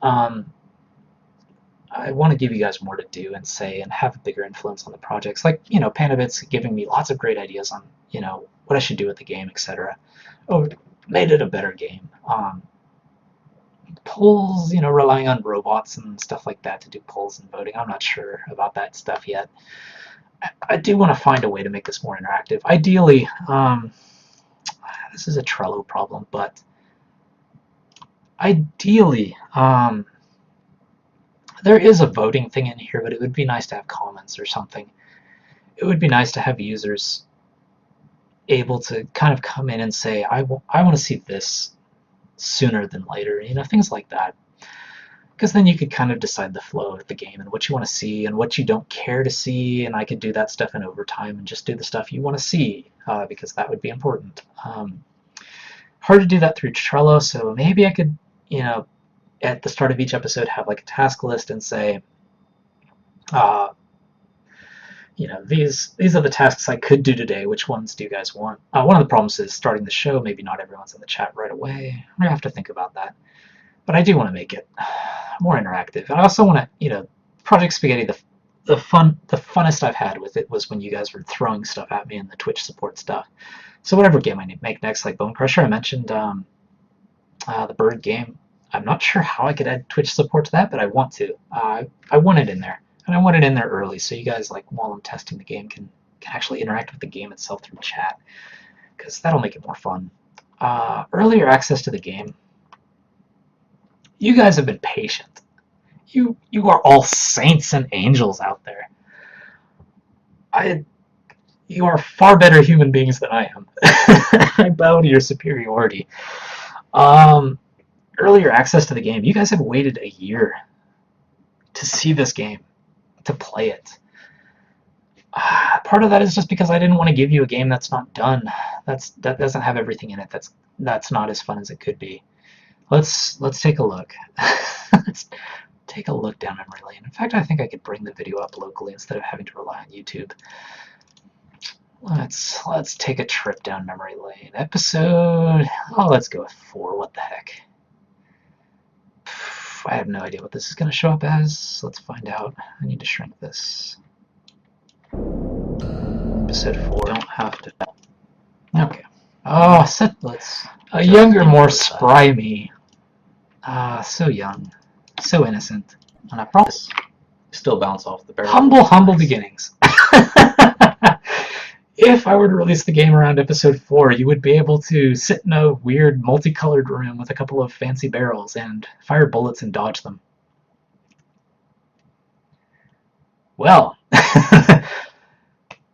I want to give you guys more to do and say and have a bigger influence on the projects. Like, Pandabit's giving me lots of great ideas on, what I should do with the game, etc. Oh, made it a better game. Polls, relying on robots and stuff like that to do polls and voting. I'm not sure about that stuff yet. I do want to find a way to make this more interactive. Ideally, this is a Trello problem, but ideally, there is a voting thing in here, but it would be nice to have comments or something. It would be nice to have users able to kind of come in and say, I want to see this sooner than later, things like that. Because then you could kind of decide the flow of the game and what you want to see and what you don't care to see, and I could do that stuff in overtime and just do the stuff you want to see, because that would be important. Hard to do that through Trello, so maybe I could, at the start of each episode have like a task list and say, these are the tasks I could do today. Which ones do you guys want? One of the problems is starting the show. Maybe not everyone's in the chat right away. I have to think about that. But I do want to make it more interactive. And I also want to, Project Spaghetti, the funnest I've had with it was when you guys were throwing stuff at me in the Twitch support stuff. So whatever game I make next, like Bone Crusher, I mentioned the bird game. I'm not sure how I could add Twitch support to that, but I want to. I want it in there, and I want it in there early, so you guys, like, while I'm testing the game, can actually interact with the game itself through chat, because that'll make it more fun. Earlier access to the game. You guys have been patient. You are all saints and angels out there. You are far better human beings than I am. I bow to your superiority. Earlier access to the game. You guys have waited a year to see this game, to play it. Part of that is just because I didn't want to give you a game that's not done. That doesn't have everything in it. That's not as fun as it could be. Let's take a look. Let's take a look down memory lane. In fact, I think I could bring the video up locally instead of having to rely on YouTube. Let's take a trip down memory lane. Episode, let's go with 4. What the heck? I have no idea what this is going to show up as. Let's find out. I need to shrink this. Episode 4. Don't have to. Okay. Oh, let's. A younger, more spry me. So young, so innocent, and I promise. Still bounce off the barrel. Humble beginnings. If I were to release the game around episode 4, you would be able to sit in a weird multicolored room with a couple of fancy barrels and fire bullets and dodge them. Well,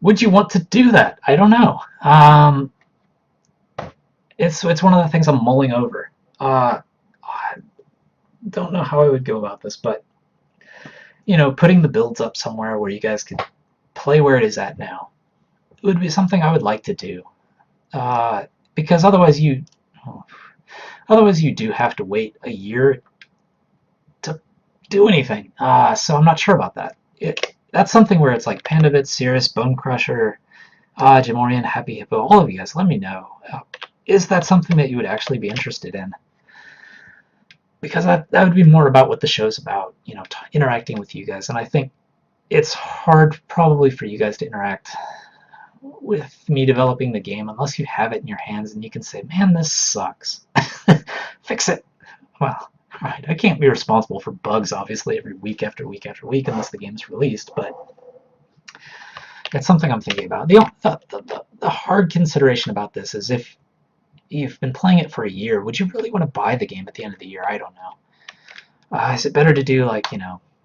would you want to do that? I don't know. It's one of the things I'm mulling over. I don't know how I would go about this, but putting the builds up somewhere where you guys could play where it is at now. It would be something I would like to do, because otherwise you do have to wait a year to do anything. So I'm not sure about that. That's something where it's like Pandavit, Cirrus, Bone Crusher, Jamorian, Happy Hippo, all of you guys, let me know. Is that something that you would actually be interested in? Because that would be more about what the show's about, interacting with you guys. And I think it's hard probably for you guys to interact with me developing the game unless you have it in your hands and you can say, man, this sucks. Fix it. Well, right, I can't be responsible for bugs, obviously, every week after week after week unless the game's released, but it's something I'm thinking about. The hard consideration about this is if you've been playing it for a year, would you really want to buy the game at the end of the year? I don't know. Is it better to do, like,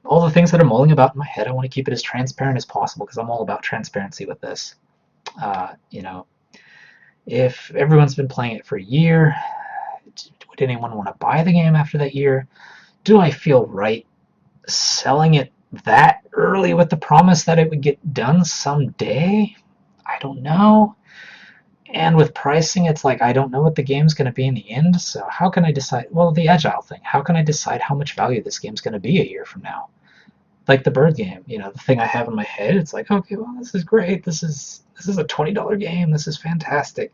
all the things that are mulling about in my head? I want to keep it as transparent as possible because I'm all about transparency with this. You know, if everyone's been playing it for a year, would anyone want to buy the game after that year? Do I feel right selling it that early with the promise that it would get done someday? I don't know. And with pricing, it's like I don't know what the game's going to be in the end, so how can I decide? Well, the agile thing. How can I decide how much value this game's going to be a year from now? Like the bird game, the thing I have in my head, it's like, okay, well, this is great. This is a $20 game. This is fantastic.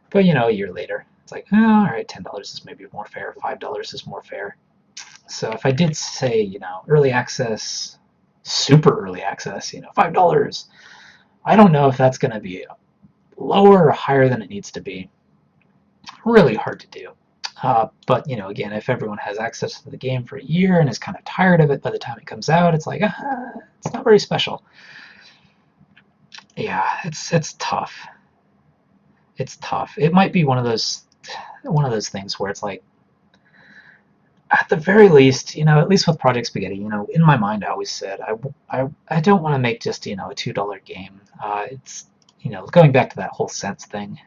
But a year later, it's like, oh, all right, $10 is maybe more fair. $5 is more fair. So if I did say, early access, super early access, $5, I don't know if that's going to be lower or higher than it needs to be. Really hard to do. But again, if everyone has access to the game for a year and is kind of tired of it by the time it comes out, it's like, it's not very special. Yeah, it's tough. It's tough. It might be one of those things where it's like, at the very least, at least with Project Spaghetti, in my mind, I always said I don't want to make just a $2 game. It's going back to that whole cents thing.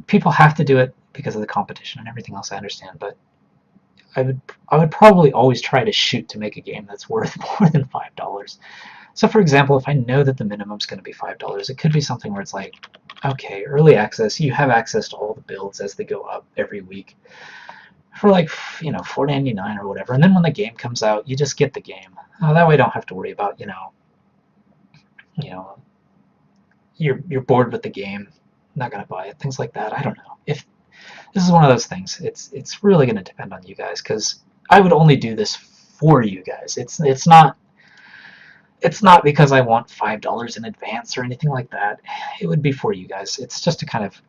People have to do it because of the competition and everything else. I understand, but I would probably always try to shoot to make a game that's worth more than $5. So, for example, if I know that the minimum is going to be $5, it could be something where it's like, okay, early access, you have access to all the builds as they go up every week for like $4.99 or whatever, and then when the game comes out, you just get the game. That way, I don't have to worry about you know you're bored with the game, not gonna buy it, things like that. I don't know. If this is one of those things, it's really gonna depend on you guys because I would only do this for you guys. It's not because I want $5 in advance or anything like that. It would be for you guys. It's just to kind of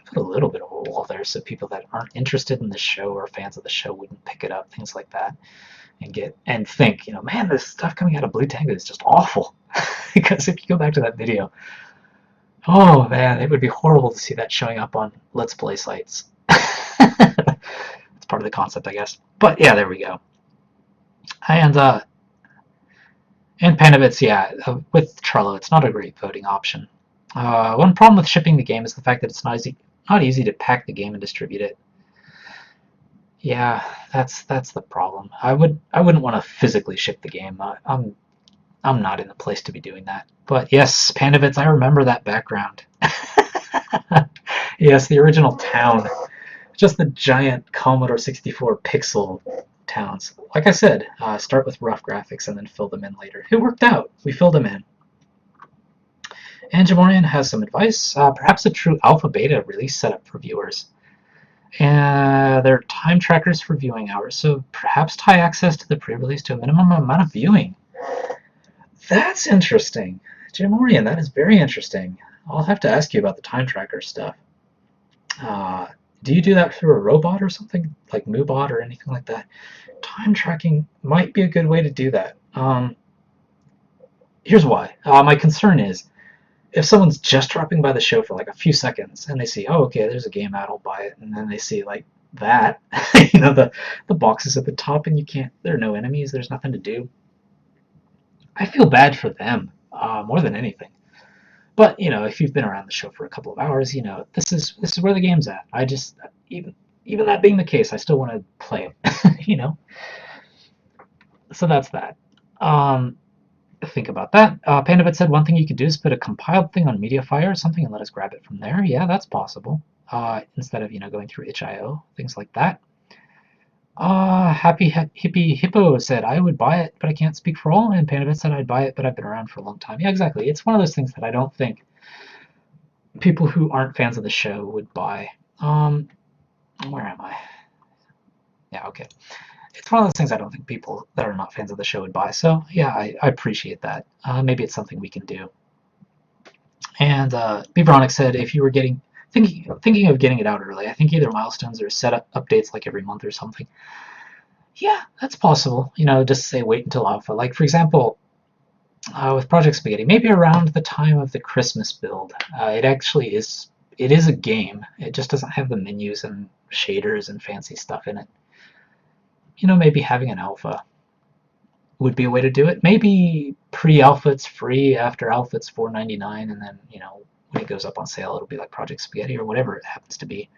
put a little bit of a wall there so people that aren't interested in the show or fans of the show wouldn't pick it up, things like that, and think, man, this stuff coming out of Blue Tango is just awful. Because if you go back to that video, oh man, it would be horrible to see that showing up on Let's Play sites. It's part of the concept, I guess. But yeah, there we go. And Panovitz, yeah, with Trello, it's not a great voting option. One problem with shipping the game is the fact that it's not easy to pack the game and distribute it. Yeah, that's the problem. I wouldn't want to physically ship the game. I'm not in the place to be doing that. But yes, Panovitz, I remember that background. Yes, the original town, just the giant Commodore 64 pixel towns. Like I said, start with rough graphics and then fill them in later. It worked out. We filled them in. And Jamorian has some advice. Perhaps a true alpha beta release setup for viewers. And there are time trackers for viewing hours, so perhaps tie access to the pre-release to a minimum amount of viewing. That's interesting. Jamorian, that is very interesting. I'll have to ask you about the time tracker stuff. Do you do that through a robot or something, like MooBot or anything like that? Time tracking might be a good way to do that. Here's why. My concern is, if someone's just dropping by the show for like a few seconds and they see, oh, okay, there's a game out, I'll buy it, and then they see like that, the boxes at the top, and there are no enemies, there's nothing to do. I feel bad for them more than anything. But if you've been around the show for a couple of hours, this is where the game's at. I just even that being the case, I still want to play it. So that's that. Think about that. Pandabit said one thing you could do is put a compiled thing on MediaFire or something and let us grab it from there. Yeah, that's possible. Instead of going through itch.io, things like that. Happy Hippie Hippo said I would buy it, but I can't speak for all. And Pandabit said I'd buy it, but I've been around for a long time. Yeah, exactly. It's one of those things that I don't think people who aren't fans of the show would buy. Where am I? Yeah, okay. it's one of those things I don't think people that are not fans of the show would buy. So yeah, I appreciate that. Maybe it's something we can do. And Beaveronic said if you were thinking of getting it out early, I think either milestones or set up updates like every month or something. Yeah, that's possible. Just say wait until alpha. Like for example, with Project Spaghetti, maybe around the time of the Christmas build. It actually is. It is a game. It just doesn't have the menus and shaders and fancy stuff in it. Maybe having an alpha would be a way to do it. Maybe pre-alpha it's free, after alpha it's $4.99, and then when it goes up on sale it'll be like Project Spaghetti or whatever it happens to be.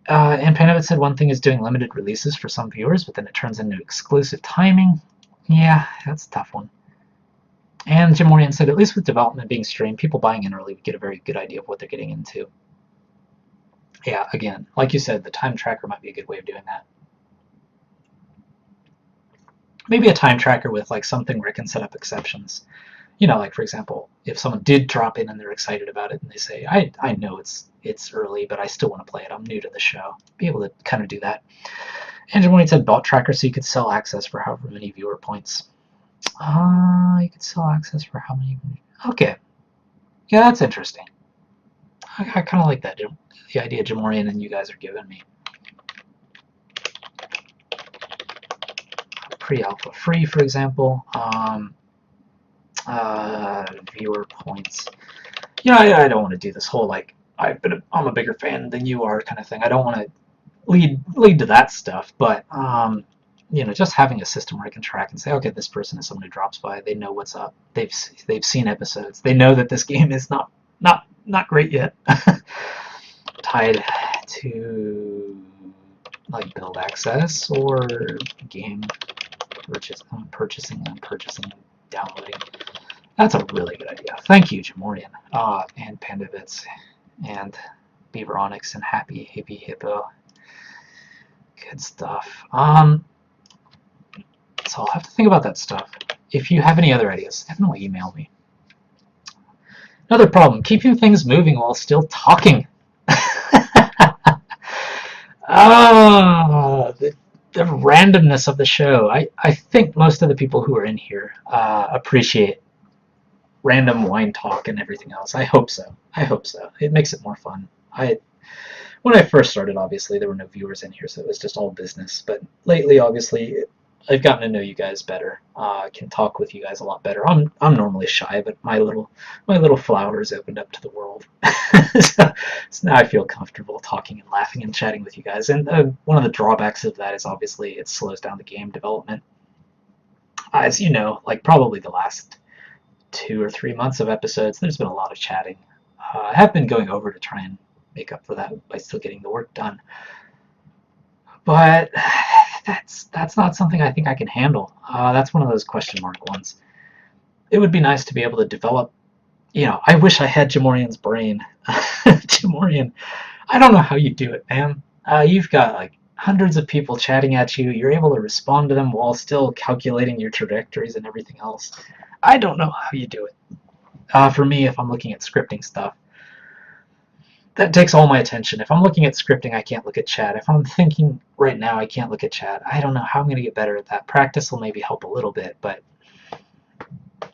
And Panavit said one thing is doing limited releases for some viewers, but then it turns into exclusive timing. Yeah, that's a tough one. And Jim Morian said, at least with development being streamed, people buying in early would get a very good idea of what they're getting into. Yeah, again, like you said, the time tracker might be a good way of doing that. Maybe a time tracker with like something where it can set up exceptions. Like for example, if someone did drop in and they're excited about it and they say, I know it's early, but I still want to play it. I'm new to the show. Be able to kind of do that. And Jim Morian said bot tracker so you could sell access for however many viewer points. You could sell access for how many? Okay. Yeah, that's interesting. I kind of like that, the idea Jamorian and you guys are giving me. Pre-alpha free, for example. Viewer points. I don't want to do this whole like I'm a bigger fan than you are kind of thing. I don't want to lead to that stuff, but just having a system where I can track and say, okay, this person is someone who drops by. They know what's up. They've seen episodes. They know that this game is not great yet. Tied to like build access or game purchasing, downloading. That's a really good idea. Thank you, Jamorian, and Pandavits, and Beaveronics, and Happy Hippie Hippo. Good stuff. So I'll have to think about that stuff. If you have any other ideas, definitely email me. Another problem, keeping things moving while still talking. The randomness of the show. I think most of the people who are in here appreciate random wine talk and everything else. I hope so. It makes it more fun. When I first started, obviously, there were no viewers in here, so it was just all business. But lately, obviously, I've gotten to know you guys better. I can talk with you guys a lot better. I'm normally shy, but my little flowers opened up to the world. so now I feel comfortable talking and laughing and chatting with you guys. And one of the drawbacks of that is obviously it slows down the game development. As you know, like probably the last 2 or 3 months of episodes, there's been a lot of chatting. I have been going over to try and make up for that by still getting the work done. But that's not something I think I can handle. That's one of those question mark ones. It would be nice to be able to develop. I wish I had Jamorian's brain. Jamorian, I don't know how you do it, man. You've got like hundreds of people chatting at you. You're able to respond to them while still calculating your trajectories and everything else. I don't know how you do it. For me, if I'm looking at scripting stuff, that takes all my attention. If I'm looking at scripting, I can't look at chat. If I'm thinking right now, I can't look at chat. I don't know how I'm going to get better at that. Practice will maybe help a little bit, but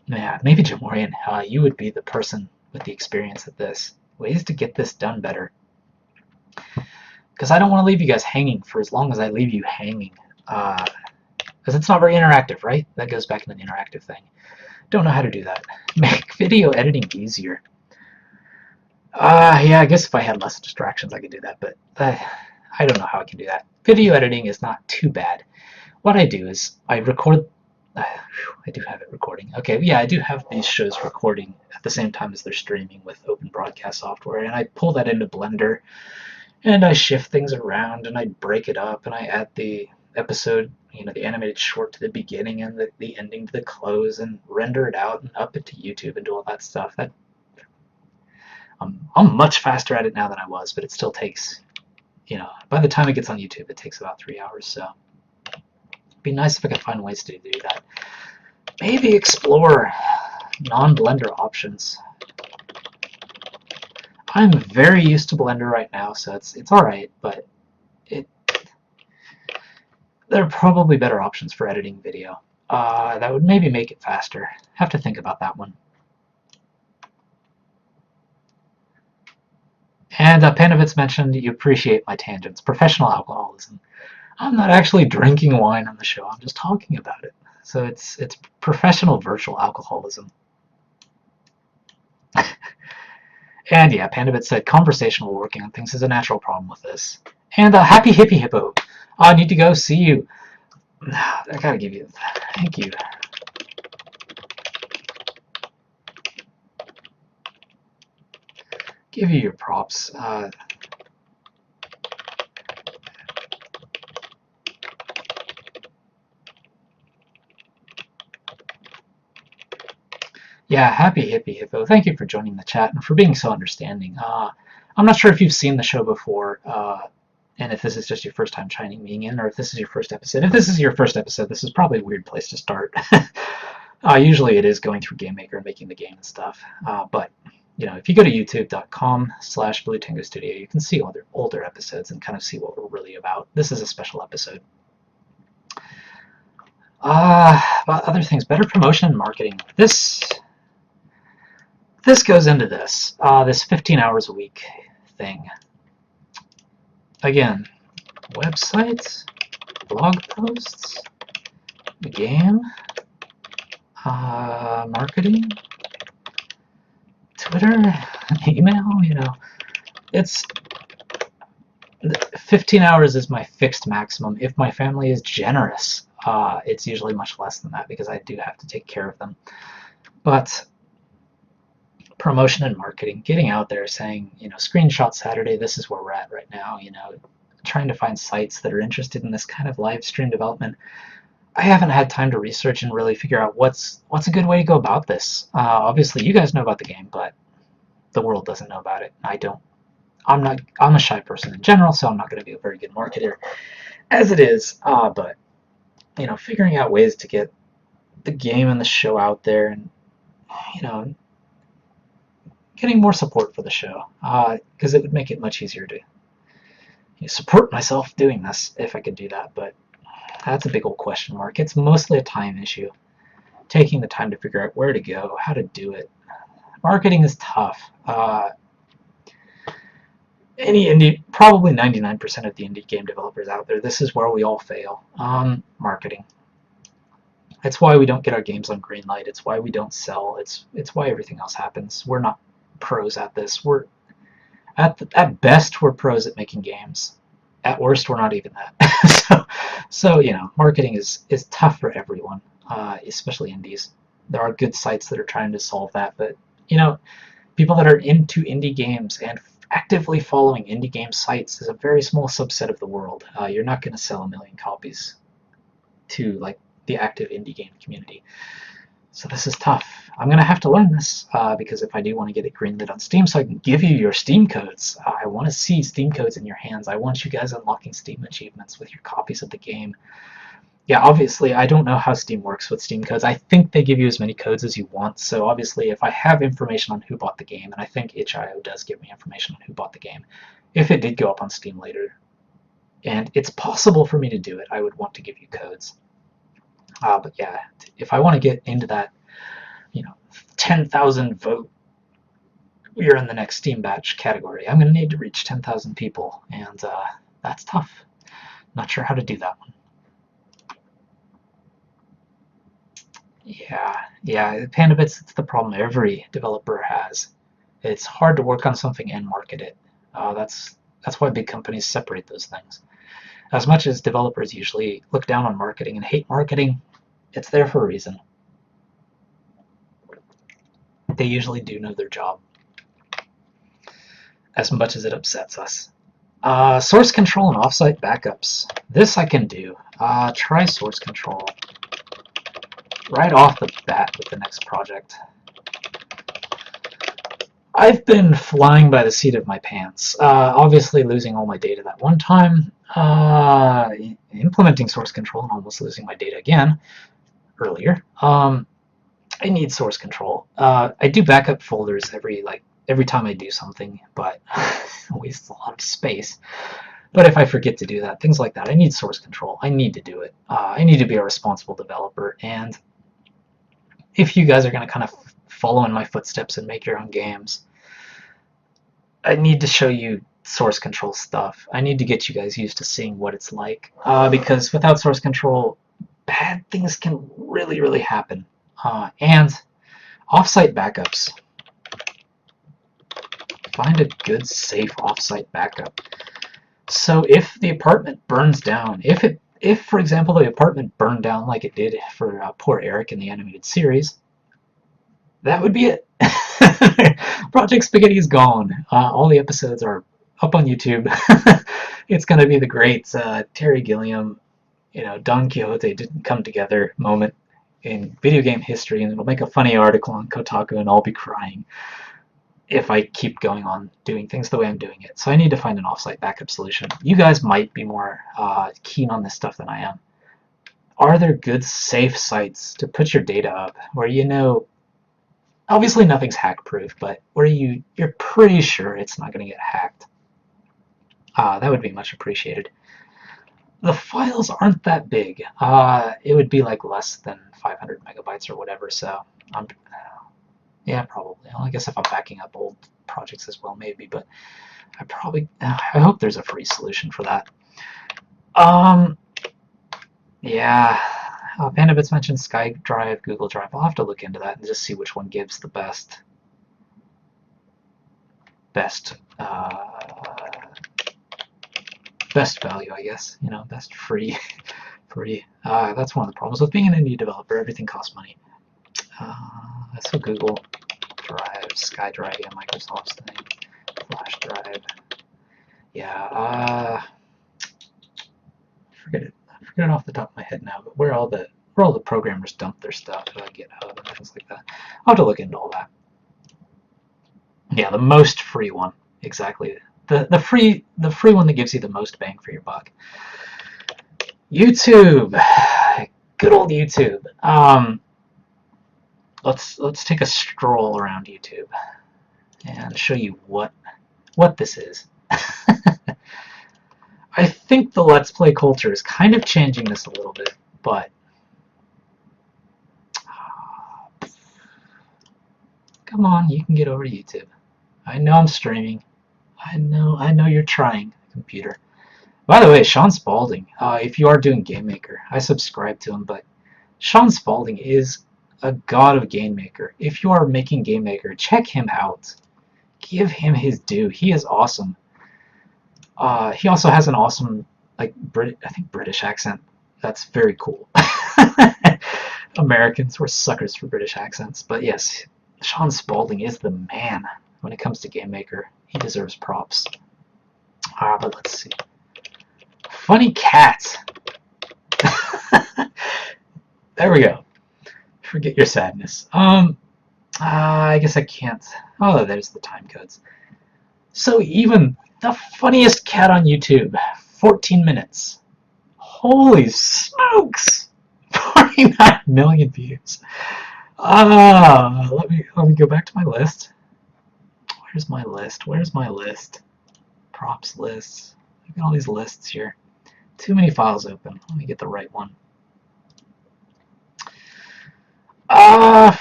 yeah, maybe Jamorian, you would be the person with the experience at this. Ways to get this done better. Because I don't want to leave you guys hanging for as long as I leave you hanging. Because it's not very interactive, right? That goes back to the interactive thing. Don't know how to do that. Make video editing easier. Yeah, I guess if I had less distractions, I could do that, but I don't know how I can do that. Video editing is not too bad. What I do is I record. I do have it recording. Okay, yeah, I do have these shows recording at the same time as they're streaming with open broadcast software, and I pull that into Blender, and I shift things around, and I break it up, and I add the episode, the animated short to the beginning and the ending to the close, and render it out and up it to YouTube and do all that stuff. I'm much faster at it now than I was, but it still takes, by the time it gets on YouTube, it takes about 3 hours. So it'd be nice if I could find ways to do that. Maybe explore non-Blender options. I'm very used to Blender right now, so it's all right, but there are probably better options for editing video. That would maybe make it faster. Have to think about that one. And Panovitz mentioned you appreciate my tangents. Professional alcoholism. I'm not actually drinking wine on the show. I'm just talking about it. So it's professional virtual alcoholism. And yeah, Pandavit said conversational working on things is a natural problem with this. And happy hippie hippo. I need to go. See you. I gotta give you. Thank you. Give you your props. Yeah, happy hippie hippo. Thank you for joining the chat and for being so understanding. I'm not sure if you've seen the show before, and if this is just your first time chiming me in, or if this is your first episode. If this is your first episode, this is probably a weird place to start. Usually it is going through GameMaker and making the game and stuff. But if you go to youtube.com/Blue Tengu Studio, you can see older episodes and kind of see what we're really about. This is a special episode. About other things, better promotion and marketing. This goes into this 15 hours a week thing. Again, websites, blog posts, game, marketing, Twitter, email, it's 15 hours is my fixed maximum. If my family is generous, it's usually much less than that because I do have to take care of them. But promotion and marketing, getting out there saying, Screenshot Saturday, this is where we're at right now, trying to find sites that are interested in this kind of live stream development. I haven't had time to research and really figure out what's a good way to go about this. Obviously, you guys know about the game, but the world doesn't know about it. I'm a shy person in general, so I'm not going to be a very good marketer as it is. But figuring out ways to get the game and the show out there, and getting more support for the show, because it would make it much easier to support myself doing this if I could do that. But that's a big old question mark. It's mostly a time issue. Taking the time to figure out where to go, how to do it. Marketing is tough. Probably 99% of the indie game developers out there, this is where we all fail. Marketing. It's why we don't get our games on Greenlight. It's why we don't sell. It's why everything else happens. We're not pros at this. We're at best we're pros at making games. At worst, we're not even that. so marketing is tough for everyone, especially indies. There are good sites that are trying to solve that, but people that are into indie games and actively following indie game sites is a very small subset of the world. You're not going to sell 1 million copies to the active indie game community. So this is tough. I'm going to have to learn this because if I do want to get it greenlit on Steam so I can give you your Steam codes, I want to see Steam codes in your hands. I want you guys unlocking Steam achievements with your copies of the game. Yeah, obviously, I don't know how Steam works with Steam codes. I think they give you as many codes as you want. So obviously, if I have information on who bought the game, and I think itch.io does give me information on who bought the game, if it did go up on Steam later, and it's possible for me to do it, I would want to give you codes. But yeah, if I want to get into that, 10,000 vote, we're in the next Steam batch category, I'm going to need to reach 10,000 people, and that's tough. Not sure how to do that one. Yeah, Pandabits, it's the problem every developer has. It's hard to work on something and market it. That's why big companies separate those things. As much as developers usually look down on marketing and hate marketing, it's there for a reason. They usually do know their job, as much as it upsets us. Source control and offsite backups. This I can do. Try source control right off the bat with the next project. I've been flying by the seat of my pants. Obviously losing all my data that one time, implementing source control and almost losing my data again earlier. I need source control. I do backup folders every time I do something, but it wastes a lot of space. But if I forget to do that, things like that, I need source control. I need to do it. I need to be a responsible developer. And if you guys are going to kind of follow in my footsteps and make your own games, I need to show you source control stuff. I need to get you guys used to seeing what it's like. Because without source control, bad things can really, really happen. And offsite backups. Find a good, safe offsite backup. So if the apartment burns down, if for example the apartment burned down like it did for poor Eric in the animated series, that would be it. Project Spaghetti is gone. All the episodes are up on YouTube. It's going to be the great Terry Gilliam, Don Quixote didn't come together moment in video game history, and it'll make a funny article on Kotaku, and I'll be crying if I keep going on doing things the way I'm doing it. So I need to find an offsite backup solution. You guys might be more keen on this stuff than I am. Are there good, safe sites to put your data up where obviously nothing's hack-proof, but where you're pretty sure it's not going to get hacked? That would be much appreciated. The files aren't that big. It would be like less than 500 megabytes or whatever, so yeah, probably. Well, I guess if I'm backing up old projects as well, maybe, but I hope there's a free solution for that. Yeah, Pandabits mentioned SkyDrive, Google Drive. I'll have to look into that and just see which one gives the best value, I guess. Best free. That's one of the problems with being an indie developer. Everything costs money. So Google Drive, SkyDrive, yeah, Microsoft's thing, Flash Drive. Yeah, forget it. I forget it off the top of my head now. But where all the programmers dump their stuff, GitHub and things like that. I'll have to look into all that. Yeah, the most free one, exactly. The free one that gives you the most bang for your buck. YouTube, good old YouTube. Let's take a stroll around YouTube and show you what this is. I think the Let's Play culture is kind of changing this a little bit, but come on, you can get over to YouTube. I know I'm streaming. I know you're trying, computer. By the way, Sean Spalding, if you are doing Game Maker, I subscribe to him, but Sean Spalding is a god of Game Maker. If you are making Game Maker, check him out. Give him his due. He is awesome. He also has an awesome, I think British accent. That's very cool. Americans, we're suckers for British accents. But yes, Sean Spalding is the man when it comes to Game Maker. He deserves props. But let's see. Funny cat. There we go. Forget your sadness. I guess I can't. Oh, there's the time codes. So even the funniest cat on YouTube, 14 minutes. Holy smokes! 49 million views. Let me go back to my list. Where's my list? Where's my list? Props lists. I've got all these lists here. Too many files open. Let me get the right one.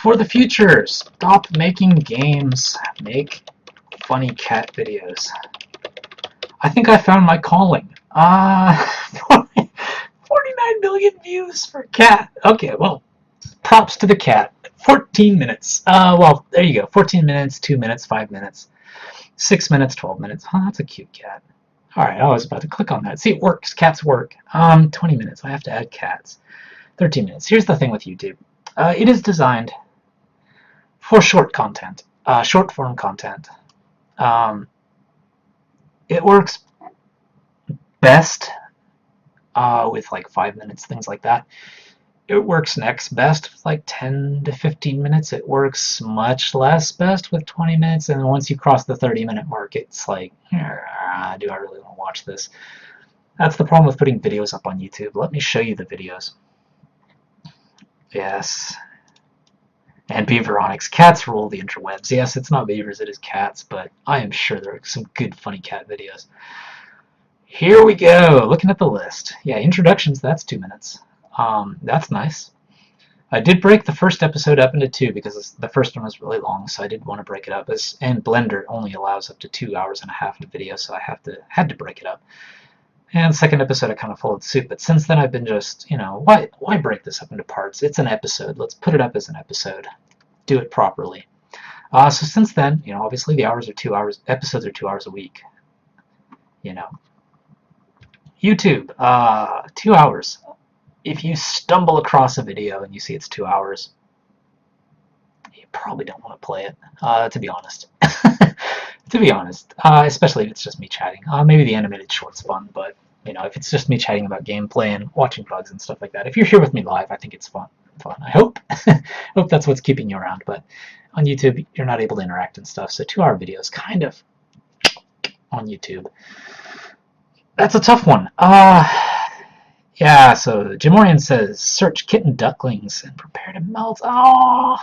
For the future, stop making games. Make funny cat videos. I think I found my calling. 49 million views for cat. Okay, well, props to the cat. 14 minutes. Well, there you go. 14 minutes, 2 minutes, 5 minutes, 6 minutes, 12 minutes. Oh, that's a cute cat. Alright, I was about to click on that. See, it works. Cats work. 20 minutes. I have to add cats. 13 minutes. Here's the thing with YouTube. It is designed for short content, short-form content. It works best with like 5 minutes, things like that. It works next best with like 10 to 15 minutes. It works much less best with 20 minutes. And once you cross the 30-minute mark, it's like, do I really want to watch this? That's the problem with putting videos up on YouTube. Let me show you the videos. Yes. And Beaveronics. Cats rule the interwebs. Yes, it's not beavers, it is cats, but I am sure there are some good funny cat videos. Here we go. Looking at the list. Yeah, introductions. That's 2 minutes. That's nice. I did break the first episode up into two because the first one was really long, so I did want to break it up. And Blender only allows up to 2 hours and a half of video, so I had to break it up. And the second episode I kind of followed suit, but since then I've been just, why break this up into parts? It's an episode. Let's put it up as an episode. Do it properly. So since then, obviously the hours are 2 hours. Episodes are 2 hours a week. YouTube, 2 hours. If you stumble across a video and you see it's 2 hours, you probably don't want to play it, to be honest. To be honest, especially if it's just me chatting. Maybe the animated short's fun, but if it's just me chatting about gameplay and watching bugs and stuff like that, if you're here with me live, I think it's fun. I hope. Hope that's what's keeping you around. But on YouTube, you're not able to interact and stuff, so 2 hour videos kind of on YouTube. That's a tough one. Yeah, so Jimorian says, search kitten ducklings and prepare to melt. Oh,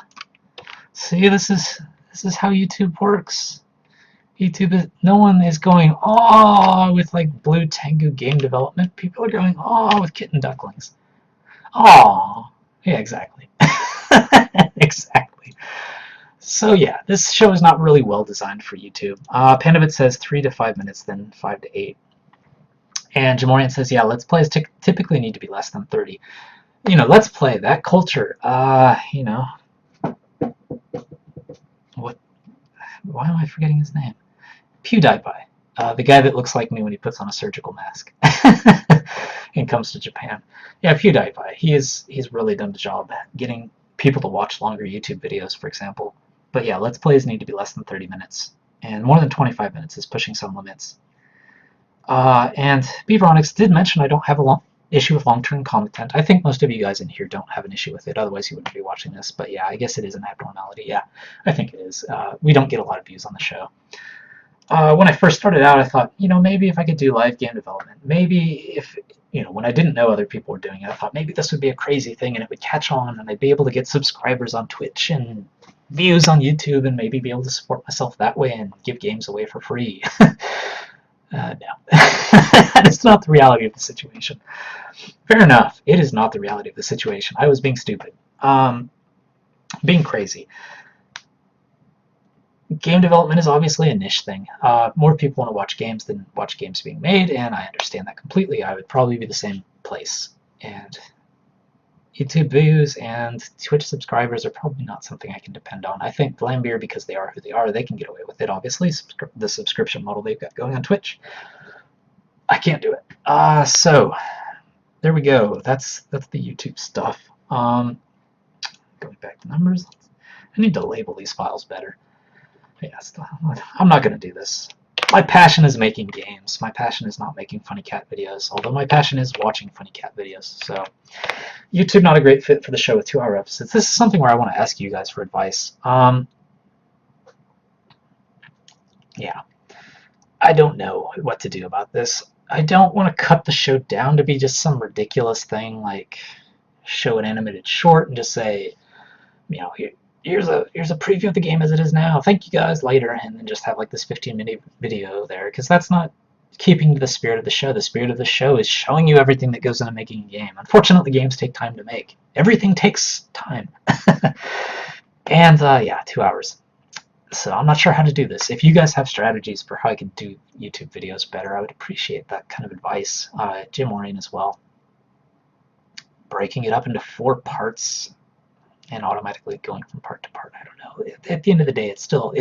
see, this is how YouTube works. YouTube is, no one is going, oh, with like blue Tengu game development. People are going, oh, with kitten ducklings. Oh, yeah, exactly. Exactly. So yeah, this show is not really well designed for YouTube. Pandavit says 3 to 5 minutes, then 5 to 8. And Jamorian says, yeah, Let's Plays typically need to be less than 30. Let's Play, that culture, what? Why am I forgetting his name? PewDiePie, the guy that looks like me when he puts on a surgical mask and comes to Japan. Yeah, PewDiePie, he's really done the job getting people to watch longer YouTube videos, for example. But yeah, Let's Plays need to be less than 30 minutes. And more than 25 minutes is pushing some limits. And Beaveronix did mention I don't have a issue with long-term content. I think most of you guys in here don't have an issue with it, otherwise you wouldn't be watching this. But yeah, I guess it is an abnormality. Yeah, I think it is. We don't get a lot of views on the show. When I first started out, I thought, maybe if I could do live game development, maybe if, when I didn't know other people were doing it, I thought maybe this would be a crazy thing and it would catch on and I'd be able to get subscribers on Twitch and views on YouTube and maybe be able to support myself that way and give games away for free. No. It's not the reality of the situation. Fair enough. It is not the reality of the situation. I was being stupid. Being crazy. Game development is obviously a niche thing. More people want to watch games than watch games being made, and I understand that completely. I would probably be the same place. And YouTube views and Twitch subscribers are probably not something I can depend on. I think Vlambeer, because they are who they are, they can get away with it, obviously. The subscription model they've got going on Twitch. I can't do it. So, there we go. That's the YouTube stuff. Going back to numbers, I need to label these files better. Yeah, I'm not going to do this. My passion is making games. My passion is not making funny cat videos, although my passion is watching funny cat videos. So, YouTube not a great fit for the show with 2 hour episodes. This is something where I want to ask you guys for advice. Yeah, I don't know what to do about this. I don't want to cut the show down to be just some ridiculous thing like show an animated short and just say, here's a preview of the game as it is now. Thank you guys later, and then just have like this 15-minute video there, because that's not keeping to the spirit of the show. The spirit of the show is showing you everything that goes into making a game. Unfortunately, games take time to make. Everything takes time. And yeah, 2 hours. So I'm not sure how to do this. If you guys have strategies for how I could do YouTube videos better, I would appreciate that kind of advice. Jim Orion as well. Breaking it up into 4 parts and automatically going from part to part. I don't know. At the end of the day, it's still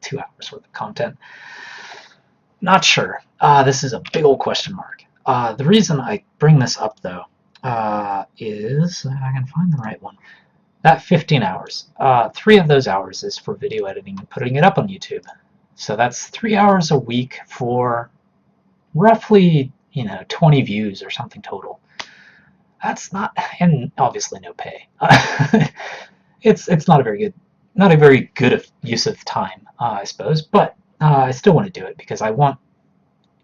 2 hours worth of content. Not sure. This is a big old question mark. The reason I bring this up, though, is I can find the right one. That 15 hours. 3 of those hours is for video editing and putting it up on YouTube. So that's 3 hours a week for roughly 20 views or something total. That's not, and obviously no pay. It's not a very good use of time, I suppose. But I still want to do it because I want,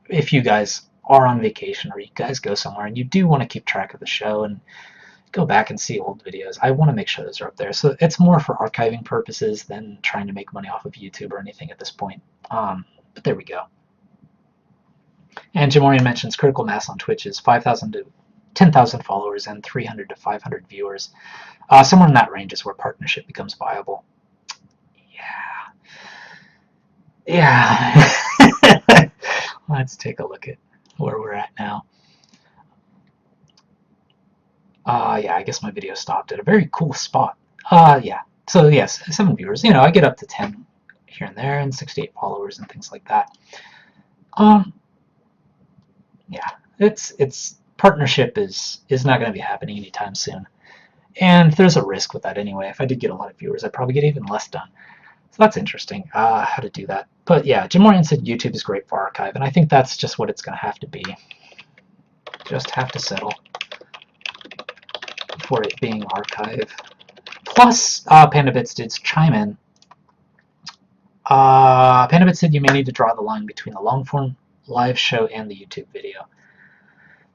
if you guys are on vacation or you guys go somewhere and you do want to keep track of the show and go back and see old videos, I want to make sure those are up there. So it's more for archiving purposes than trying to make money off of YouTube or anything at this point. But there we go. And Jamorian mentions critical mass on Twitch is 5,000 to 10,000 followers and 300 to 500 viewers. Somewhere in that range is where partnership becomes viable. Yeah. Yeah. Let's take a look at where we're at now. Yeah, I guess my video stopped at a very cool spot. Yeah. So yes, 7 viewers. I get up to 10 here and there, and 68 followers and things like that. Yeah, it's partnership is not going to be happening anytime soon, and there's a risk with that anyway. If I did get a lot of viewers, I'd probably get even less done. So that's interesting, how to do that. But yeah, Jim Morgan said YouTube is great for archive, and I think that's just what it's going to have to be. Just have to settle for it being archive. Plus, PandaBits did chime in. PandaBits said you may need to draw the line between the long-form live show and the YouTube video.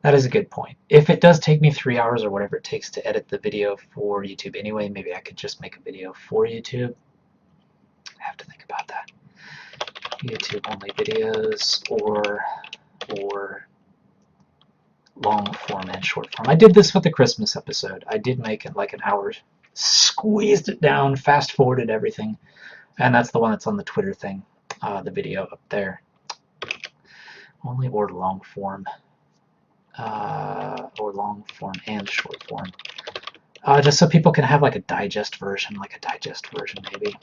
That is a good point. If it does take me 3 hours or whatever it takes to edit the video for YouTube anyway, maybe I could just make a video for YouTube. I have to think about that. YouTube only videos or long form and short form. I did this with the Christmas episode. I did make it like an hour, squeezed it down, fast forwarded everything, and that's the one that's on the Twitter thing, the video up there. Only or long form and short form. Just so people can have like a digest version maybe.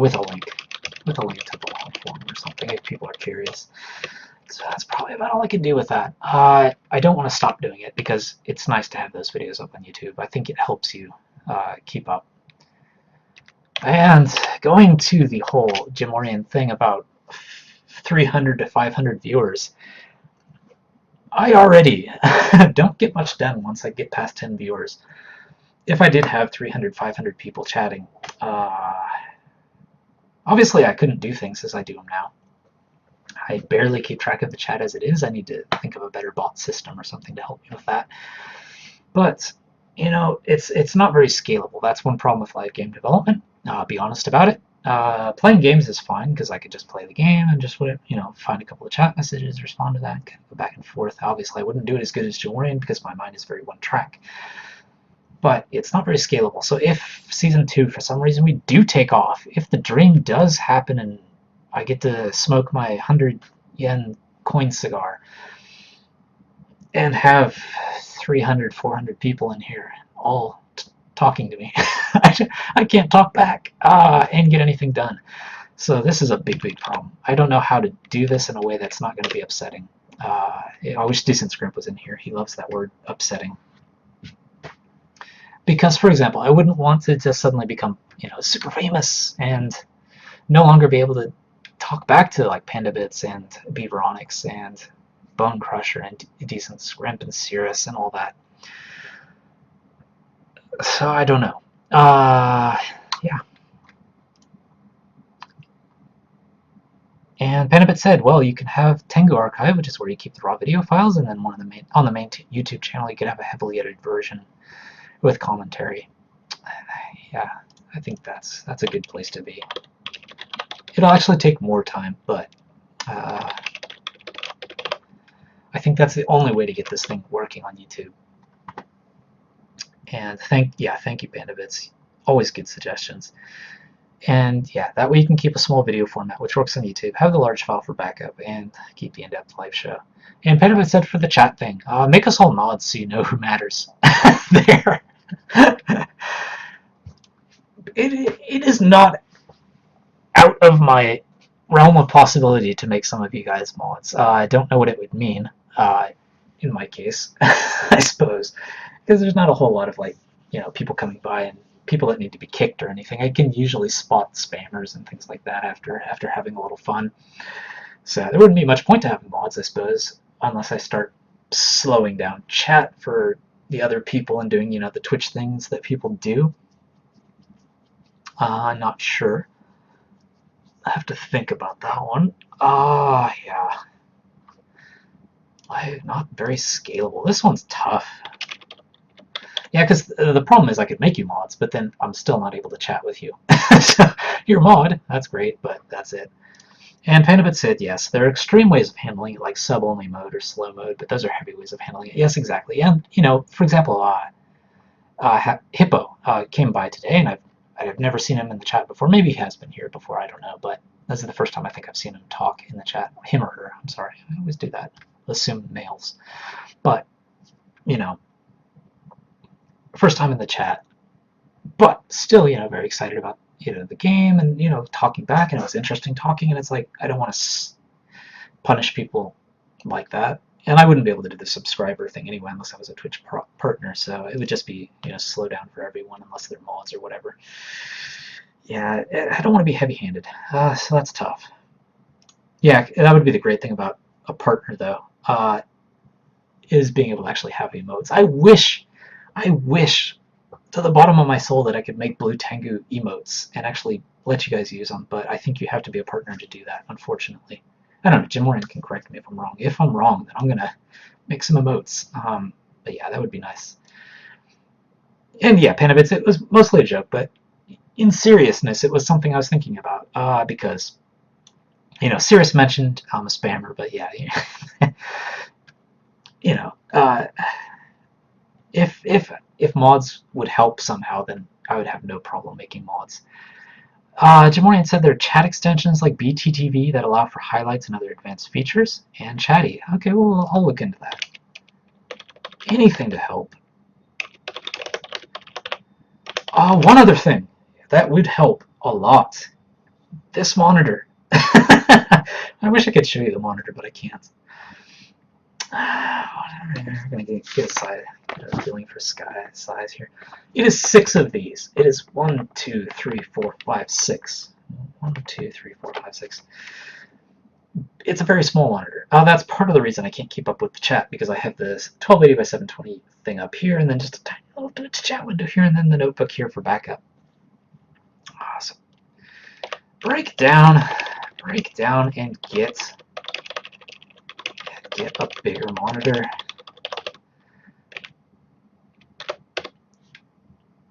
With a link to the long form or something if people are curious. So that's probably about all I can do with that. I don't want to stop doing it because it's nice to have those videos up on YouTube. I think it helps you keep up. And going to the whole Jamorian thing about 300 to 500 viewers, I already don't get much done once I get past 10 viewers. If I did have 300, 500 people chatting, obviously I couldn't do things as I do them now. I barely keep track of the chat as it is. I need to think of a better bot system or something to help me with that. But, it's not very scalable. That's one problem with live game development. I'll be honest about it. Playing games is fine because I could just play the game and just find a couple of chat messages, respond to that, go back and forth. Obviously, I wouldn't do it as good as Jamorian because my mind is very one track. But it's not very scalable. So if Season 2, for some reason, we do take off, if the dream does happen and I get to smoke my 100 yen coin cigar and have 300, 400 people in here all talking to me, I can't talk back and get anything done. So this is a big, big problem. I don't know how to do this in a way that's not going to be upsetting. I wish Decent Scrimp was in here. He loves that word, upsetting. Because, for example, I wouldn't want to just suddenly become, super famous and no longer be able to talk back to like PandaBits and Beaveronics and Bone Crusher and Decent Scrimp and Cirrus and all that. So I don't know. Yeah. And PandaBit said, well, you can have Tengu Archive, which is where you keep the raw video files, and then on the main YouTube channel, you can have a heavily edited version with commentary. Yeah, I think that's a good place to be. It'll actually take more time, but I think that's the only way to get this thing working on YouTube. And thank you, PandaBits. Always good suggestions. And yeah, that way you can keep a small video format, which works on YouTube, have the large file for backup, and keep the in-depth live show. And PandaBit said for the chat thing, make us all mods so you know who matters. There. It is not out of my realm of possibility to make some of you guys mods. I don't know what it would mean, in my case, I suppose, because there's not a whole lot of people coming by and people that need to be kicked or anything. I can usually spot spammers and things like that after having a little fun. So there wouldn't be much point to having mods, I suppose, unless I start slowing down chat for the other people and doing, the Twitch things that people do. I'm not sure. I have to think about that one. Yeah. Not very scalable. This one's tough. Yeah, because the problem is I could make you mods, but then I'm still not able to chat with you. So you're a mod, that's great, but that's it. And Panabit said, yes, there are extreme ways of handling it, like sub-only mode or slow mode, but those are heavy ways of handling it. Yes, exactly. And, for example, Hippo came by today, and I've never seen him in the chat before. Maybe he has been here before, I don't know, but this is the first time I think I've seen him talk in the chat. Him or her, I'm sorry. I always do that. Assume males. But, first time in the chat, but still, very excited about, the game and, talking back, and it was interesting talking, and it's like, I don't want to punish people like that. And I wouldn't be able to do the subscriber thing anyway unless I was a Twitch partner, so it would just be, slow down for everyone unless they're mods or whatever. Yeah, I don't want to be heavy-handed, so that's tough. Yeah, that would be the great thing about a partner, though, is being able to actually have emotes. I wish to the bottom of my soul that I could make blue Tengu emotes and actually let you guys use them, but I think you have to be a partner to do that, unfortunately. I don't know, Jim Warren can correct me if I'm wrong. If I'm wrong, then I'm going to make some emotes. But yeah, that would be nice. And yeah, Panabits, it was mostly a joke, but in seriousness, it was something I was thinking about, because, Sirius mentioned I'm a spammer, but yeah, if mods would help somehow, then I would have no problem making mods. Jamorian said there are chat extensions like BTTV that allow for highlights and other advanced features. And Chatty. Okay, well, I'll look into that. Anything to help. One other thing that would help a lot. This monitor. I wish I could show you the monitor, but I can't. We're going to get a feeling for size here. It is 6 of these. It is 1, 2, 3, 4, 5, 6. 1, 2, 3, 4, 5, 6. It's a very small monitor. That's part of the reason I can't keep up with the chat, because I have this 1280 by 720 thing up here, and then just a tiny little chat window here, and then the notebook here for backup. So break down, and get a bigger monitor.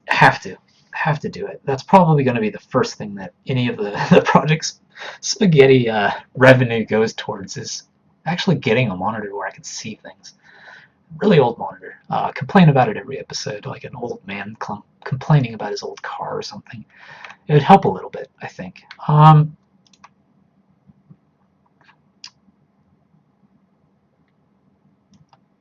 Have to do it. That's probably going to be the first thing that any of the project's spaghetti revenue goes towards, is actually getting a monitor where I can see things. Really old monitor. Complain about it every episode, like an old man complaining about his old car or something. It would help a little bit, I think.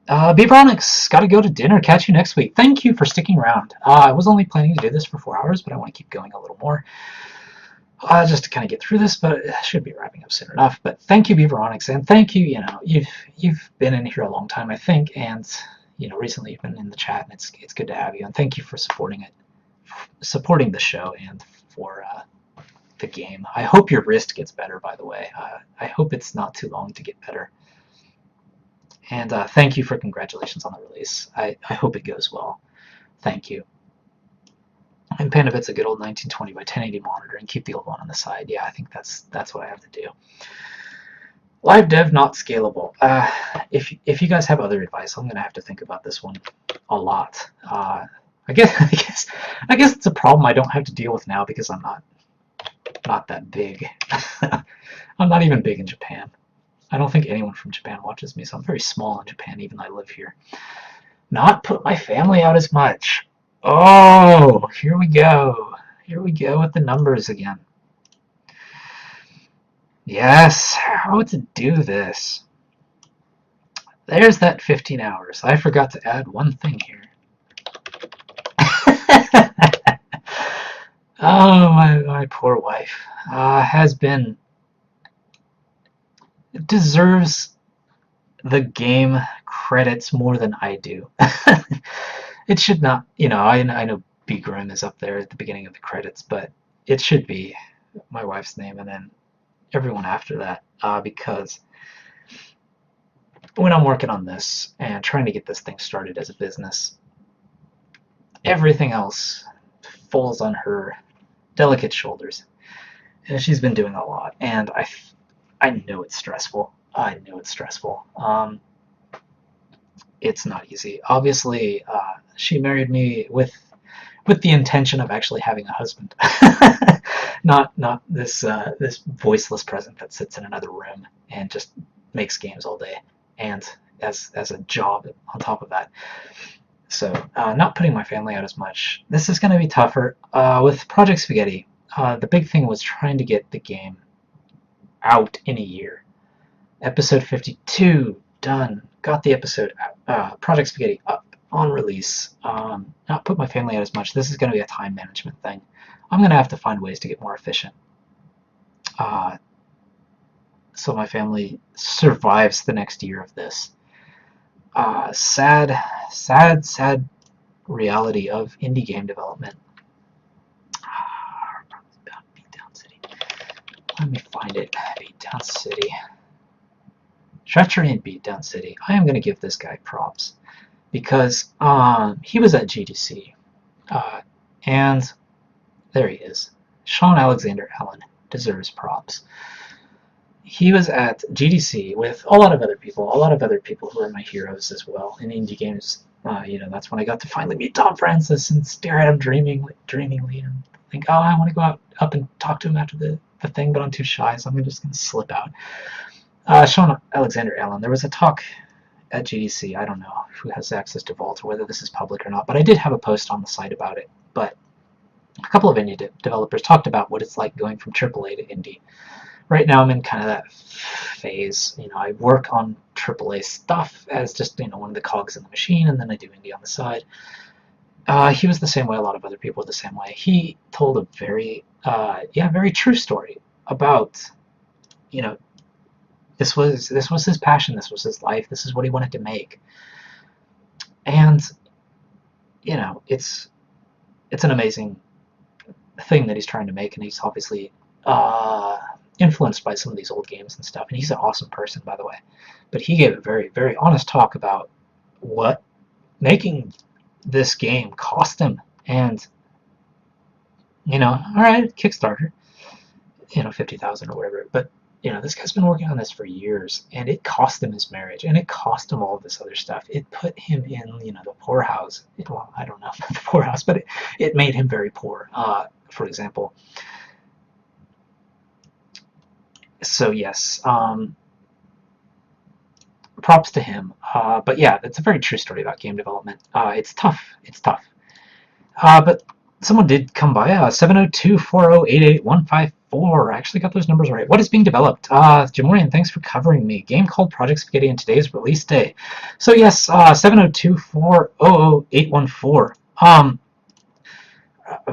Beaveronics, gotta go to dinner. Catch you next week. Thank you for sticking around. I was only planning to do this for 4 hours, but I want to keep going a little more. Just to kind of get through this, but it should be wrapping up soon enough. But thank you, Beaveronics, and thank you. You've been in here a long time, I think, and recently you've been in the chat, and it's good to have you. And thank you for supporting the show, and for the game. I hope your wrist gets better. By the way, I hope it's not too long to get better. And thank you for congratulations on the release. I hope it goes well. Thank you. And Panabit's a good old 1920 by 1080 monitor, and keep the old one on the side. Yeah, I think that's what I have to do. Live dev not scalable. If you guys have other advice, I'm gonna have to think about this one a lot. I guess it's a problem I don't have to deal with now, because I'm not that big. I'm not even big in Japan. I don't think anyone from Japan watches me, so I'm very small in Japan, even though I live here. Not put my family out as much. Oh, here we go. Here we go with the numbers again. Yes, how to do this. There's that 15 hours. I forgot to add one thing here. Oh, my poor wife deserves the game credits more than I do. It should not, I know B. Grim is up there at the beginning of the credits, but it should be my wife's name and then everyone after that, because when I'm working on this and trying to get this thing started as a business, everything else falls on her delicate shoulders. And she's been doing a lot, and I know it's stressful. I know it's stressful. It's not easy. Obviously, she married me with the intention of actually having a husband. Not this voiceless presence that sits in another room and just makes games all day, and as a job on top of that. So not putting my family out as much. This is going to be tougher with Project Spaghetti. The big thing was trying to get the game out in a year. Episode 52 done. Got the episode Project Spaghetti up on release. Not put my family out as much. This is going to be a time management thing. I'm going to have to find ways to get more efficient. So my family survives the next year of this. Sad reality of indie game development. Beatdown City. Let me find it. Beatdown City. Treachery in Beatdown City. I am going to give this guy props because he was at GDC, and there he is. Sean Alexander Allen deserves props. He was at GDC with a lot of other people who are my heroes as well in indie games. That's when I got to finally meet Tom Francis and stare at him dreamingly and think, oh, I want to go up and talk to him after the thing, but I'm too shy, so I'm just going to slip out. Sean Alexander Allen, there was a talk at GDC. I don't know who has access to Vault or whether this is public or not, but I did have a post on the site about it. But a couple of indie developers talked about what it's like going from AAA to indie. Right now I'm in kind of that phase. I work on AAA stuff as just one of the cogs in the machine, and then I do indie on the side. He was the same way. A lot of other people were the same way. He told a very true story about this was his passion, this was his life, this is what he wanted to make, and it's an amazing thing that he's trying to make, and he's obviously influenced by some of these old games and stuff, and he's an awesome person, by the way. But he gave a very, very honest talk about what making this game cost him, and all right, Kickstarter, 50,000 or whatever, but this guy's been working on this for years, and it cost him his marriage, and it cost him all of this other stuff. It put him in the poorhouse. Well, I don't know about the poorhouse, but it made him very poor, for example. So yes, props to him. But yeah, it's a very true story about game development. It's tough. But someone did come by. 702-4088154. I actually got those numbers right. What is being developed? Jamorian, thanks for covering me. Game called Project Spaghetti and today's release day. So yes, 702-40814.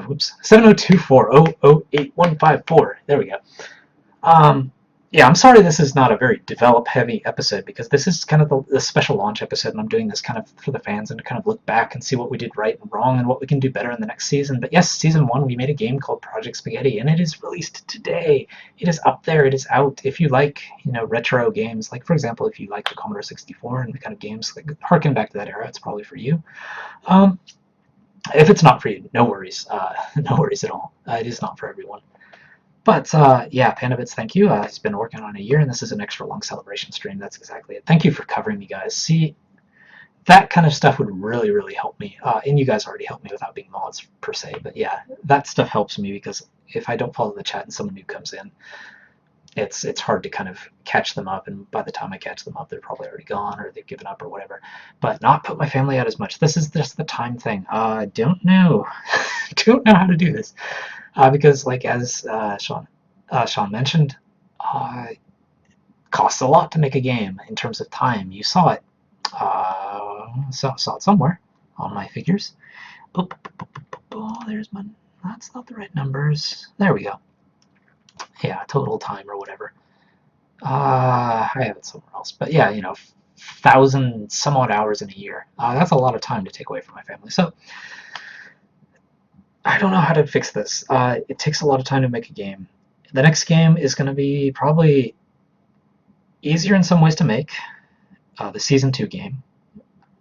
Oops, 702-4088154. There we go. Yeah, I'm sorry this is not a very develop-heavy episode, because this is kind of the special launch episode, and I'm doing this kind of for the fans and to kind of look back and see what we did right and wrong and what we can do better in the next season. But yes, Season 1, we made a game called Project Spaghetti, and it is released today. It is up there. It is out. If you like, retro games, like, for example, if you like the Commodore 64 and the kind of games that harken back to that era, it's probably for you. If it's not for you, no worries. No worries at all. It is not for everyone. But yeah, Pandavits, thank you. He's been working on a year, and this is an extra long celebration stream. That's exactly it. Thank you for covering me, guys. See, that kind of stuff would really, really help me. And you guys already help me without being mods, per se. But yeah, that stuff helps me, because if I don't follow the chat and someone new comes in, it's hard to kind of catch them up. And by the time I catch them up, they're probably already gone, or they've given up, or whatever. But not put my family out as much. This is just the time thing. Don't know. Don't know how to do this. Because, like, as Sean mentioned, it costs a lot to make a game in terms of time. You saw it. Saw it somewhere on my figures. Oh, there's my... That's not the right numbers. There we go. Yeah, total time or whatever. I have it somewhere else. But yeah, 1,000 some odd hours in a year. That's a lot of time to take away from my family. So I don't know how to fix this. It takes a lot of time to make a game. The next game is going to be probably easier in some ways to make. The Season 2 game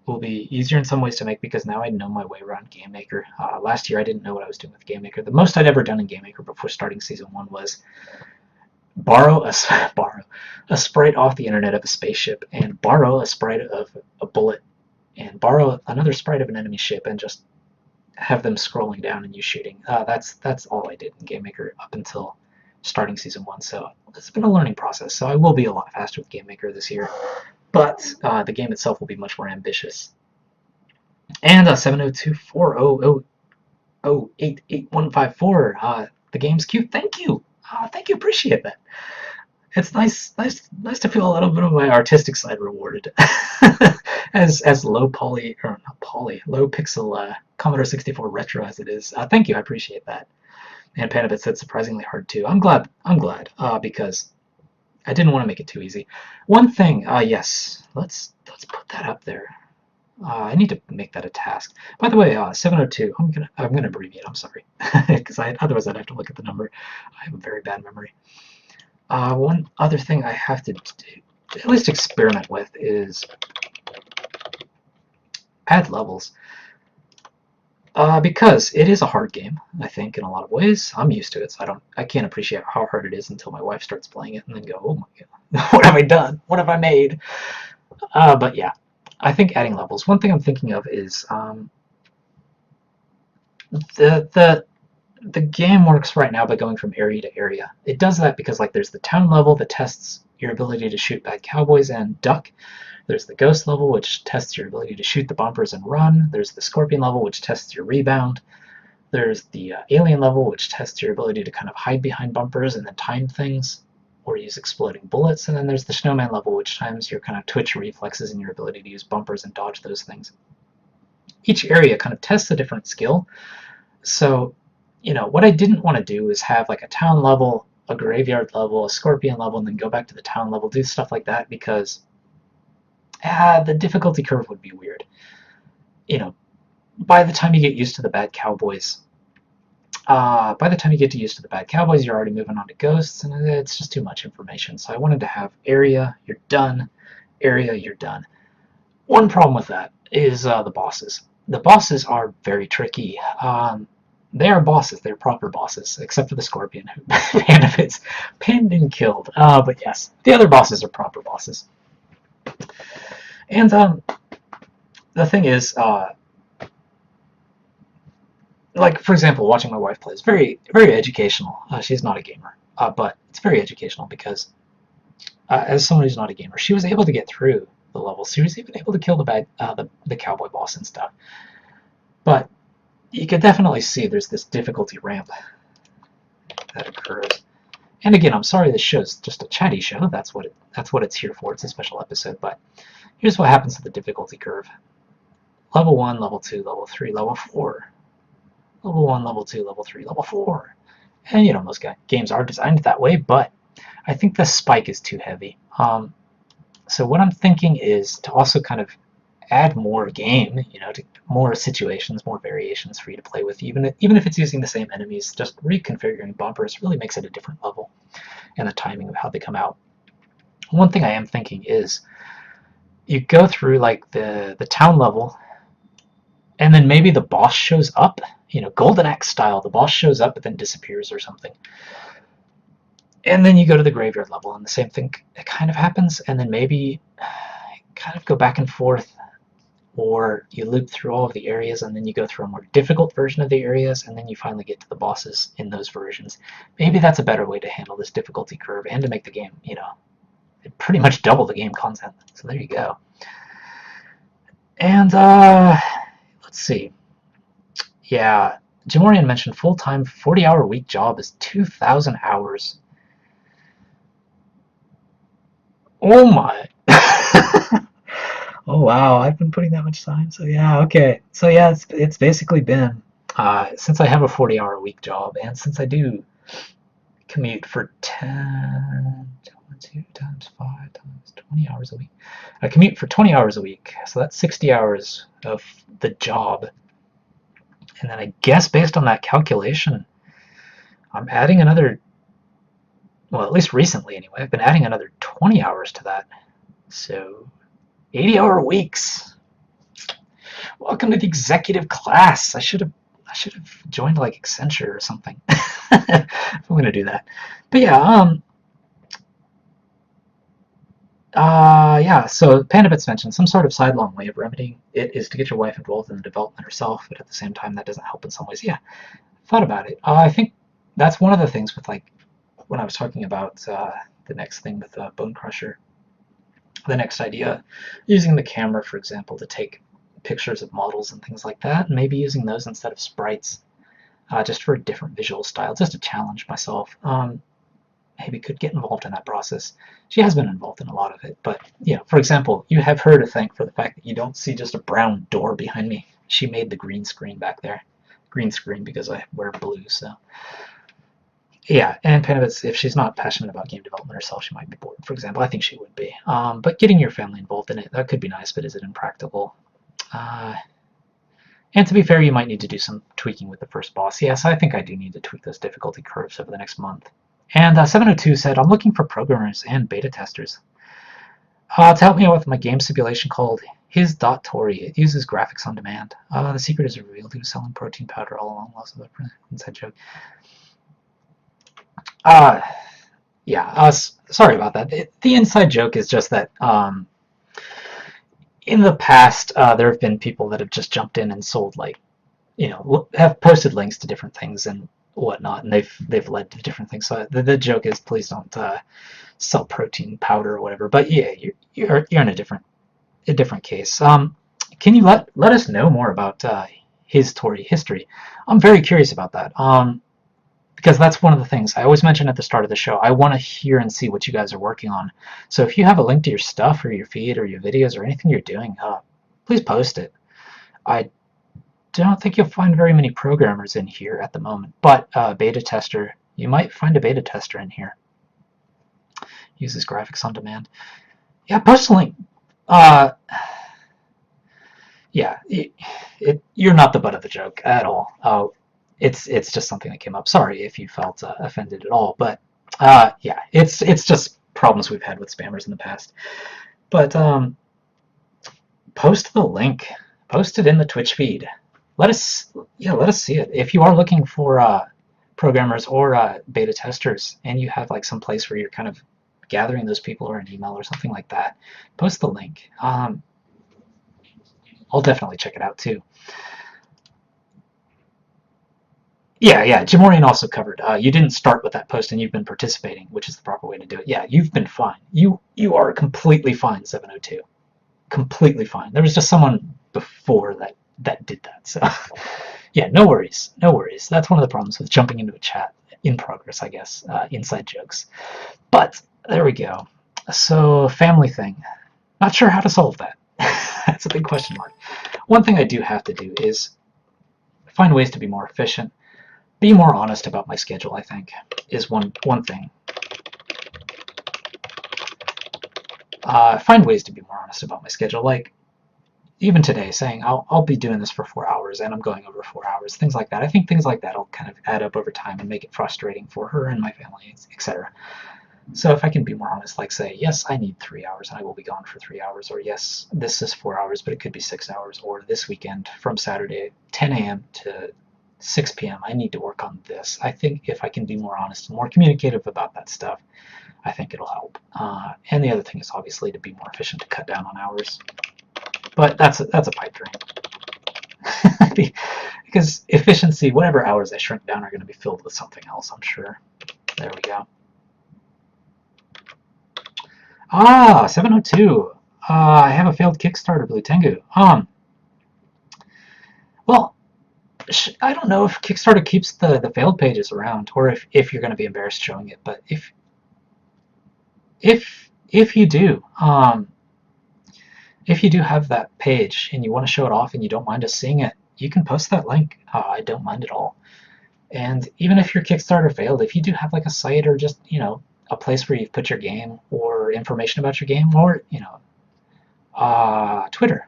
will be easier in some ways to make, because now I know my way around GameMaker. Last year I didn't know what I was doing with GameMaker. The most I'd ever done in GameMaker before starting Season 1 was borrow a sprite off the internet of a spaceship, and borrow a sprite of a bullet, and borrow another sprite of an enemy ship, and just have them scrolling down and you shooting. That's all I did in Game Maker up until starting Season 1, so it's been a learning process, so I will be a lot faster with Game Maker this year, but the game itself will be much more ambitious. And 702-400-88154, the game's cute, thank you! Thank you, appreciate that. It's nice to feel a little bit of my artistic side rewarded. as low poly, or not poly, low pixel Commodore 64 retro as it is. Thank you, I appreciate that. And Panabit said surprisingly hard too. I'm glad, because I didn't want to make it too easy. One thing, yes, let's put that up there. I need to make that a task. By the way, 702. I'm gonna abbreviate. I'm sorry, because otherwise I'd have to look at the number. I have a very bad memory. One other thing I have to at least experiment with is add levels. Because it is a hard game, I think, in a lot of ways. I'm used to it, so I can't appreciate how hard it is until my wife starts playing it and then go, oh my god, what have I done? What have I made? But yeah, I think adding levels. One thing I'm thinking of is the game works right now by going from area to area. It does that because like there's the town level that tests your ability to shoot bad cowboys and duck. There's the ghost level, which tests your ability to shoot the bumpers and run. There's the scorpion level, which tests your rebound. There's the alien level, which tests your ability to kind of hide behind bumpers and then time things or use exploding bullets. And then there's the snowman level, which times your kind of twitch reflexes and your ability to use bumpers and dodge those things. Each area kind of tests a different skill. So, you know, what I didn't want to do is have like a town level, a graveyard level, a scorpion level, and then go back to the town level, do stuff like that, because the difficulty curve would be weird. You know, by the time you get used to the bad cowboys, you're already moving on to ghosts, and it's just too much information. So I wanted to have area, you're done, area, you're done. One problem with that is the bosses. The bosses are very tricky. They are bosses. They're proper bosses, except for the scorpion, who Panabit's pinned and killed. But yes, the other bosses are proper bosses. And the thing is, like for example, watching my wife play is very, very educational. She's not a gamer, but it's very educational because as someone who's not a gamer, she was able to get through the levels. She was even able to kill the cowboy boss and stuff. But you could definitely see there's this difficulty ramp that occurs. And again, I'm sorry this show's just a chatty show. That's what it's here for. It's a special episode. But here's what happens to the difficulty curve. Level 1, level 2, level 3, level 4. Level 1, level 2, level 3, level 4. And you know, most games are designed that way, but I think the spike is too heavy. So what I'm thinking is to also kind of add more game, you know, to more situations, more variations for you to play with. Even if it's using the same enemies, just reconfiguring bumpers really makes it a different level, and the timing of how they come out. One thing I am thinking is you go through like the town level, and then maybe the boss shows up, you know, Golden Axe style. The boss shows up but then disappears or something. And then you go to the graveyard level, and the same thing kind of happens, and then maybe kind of go back and forth, or you loop through all of the areas, and then you go through a more difficult version of the areas, and then you finally get to the bosses in those versions. Maybe that's a better way to handle this difficulty curve and to make the game, you know, pretty much double the game content. So there you go. And let's see. Yeah, Jamorian mentioned full-time 40-hour week job is 2,000 hours. Oh my. Oh wow, I've been putting that much time. So yeah, okay. So yeah, it's basically been since I have a 40-hour week job, and since I do commute for 2 times 5 times 20 hours a week. I commute for 20 hours a week, so that's 60 hours of the job. And then I guess based on that calculation, I'm adding another, well, at least recently anyway, I've been adding another 20 hours to that. So 80-hour weeks. Welcome to the executive class. I should have joined like Accenture or something. If I'm gonna do that. But yeah, Yeah, so Pandavit's mentioned some sort of sidelong way of remedying it is to get your wife involved in the development herself, but at the same time that doesn't help in some ways. Yeah, thought about it. I think that's one of the things with like when I was talking about the next thing with Bone Crusher, the next idea, using the camera, for example, to take pictures of models and things like that, and maybe using those instead of sprites, just for a different visual style, just to challenge myself. Maybe could get involved in that process. She has been involved in a lot of it, but for example, you have her to thank for the fact that you don't see just a brown door behind me. She made the green screen back there. Green screen because I wear blue, so yeah, and Panovitz, if she's not passionate about game development herself, she might be bored, for example. I think she would be. But getting your family involved in it, that could be nice, but is it impractical? Uh, and to be fair, you might need to do some tweaking with the first boss. Yes, I think I do need to tweak those difficulty curves over the next month. And 702 said, I'm looking for programmers and beta testers to help me out with my game simulation called his.tori. It uses graphics on demand. The secret is revealed. He was selling protein powder all along. Lots of the inside joke. Uh, yeah, sorry about that. The inside joke is just that in the past, there have been people that have just jumped in and sold, like, have posted links to different things and whatnot, and they've led to different things. So the joke is, please don't sell protein powder or whatever. But yeah, you're in a different case. Can you let us know more about his Tory history? I'm very curious about that. Because that's one of the things I always mention at the start of the show. I want to hear and see what you guys are working on. So if you have a link to your stuff or your feed or your videos or anything you're doing, please post it. I don't think you'll find very many programmers in here at the moment, but beta tester, you might find a beta tester in here. Uses graphics on demand. Yeah, post a link. Yeah, you're not the butt of the joke at all. It's just something that came up. Sorry if you felt offended at all, but yeah, it's just problems we've had with spammers in the past. But post the link, post it in the Twitch feed. Let us see it. If you are looking for programmers or beta testers, and you have like some place where you're kind of gathering those people or an email or something like that, post the link. I'll definitely check it out too. Yeah, Jamorian also covered. You didn't start with that post and you've been participating, which is the proper way to do it. Yeah, you've been fine. You are completely fine, 702. Completely fine. There was just someone before that did that. So yeah, no worries. No worries. That's one of the problems with jumping into a chat in progress, I guess. Inside jokes. But there we go. So family thing. Not sure how to solve that. That's a big question mark. One thing I do have to do is find ways to be more efficient. Be more honest about my schedule, I think, is one thing. Find ways to be more honest about my schedule. Like, even today, saying I'll be doing this for 4 hours and I'm going over 4 hours, things like that. I think things like that will kind of add up over time and make it frustrating for her and my family, etc. So if I can be more honest, like say, yes, I need 3 hours and I will be gone for 3 hours, or yes, this is 4 hours, but it could be 6 hours, or this weekend from Saturday 10 a.m. to 6 p.m. I need to work on this. I think if I can be more honest and more communicative about that stuff, I think it'll help. And the other thing is obviously to be more efficient, to cut down on hours. But that's a pipe dream. Because efficiency, whatever hours I shrink down are going to be filled with something else, I'm sure. There we go. 702. I have a failed Kickstarter, Blue Tengu. Well, I don't know if Kickstarter keeps the failed pages around, or if you're going to be embarrassed showing it. But if you do, if you do have that page and you want to show it off and you don't mind us seeing it, you can post that link. I don't mind at all. And even if your Kickstarter failed, if you do have like a site or just a place where you've put your game or information about your game, or Twitter.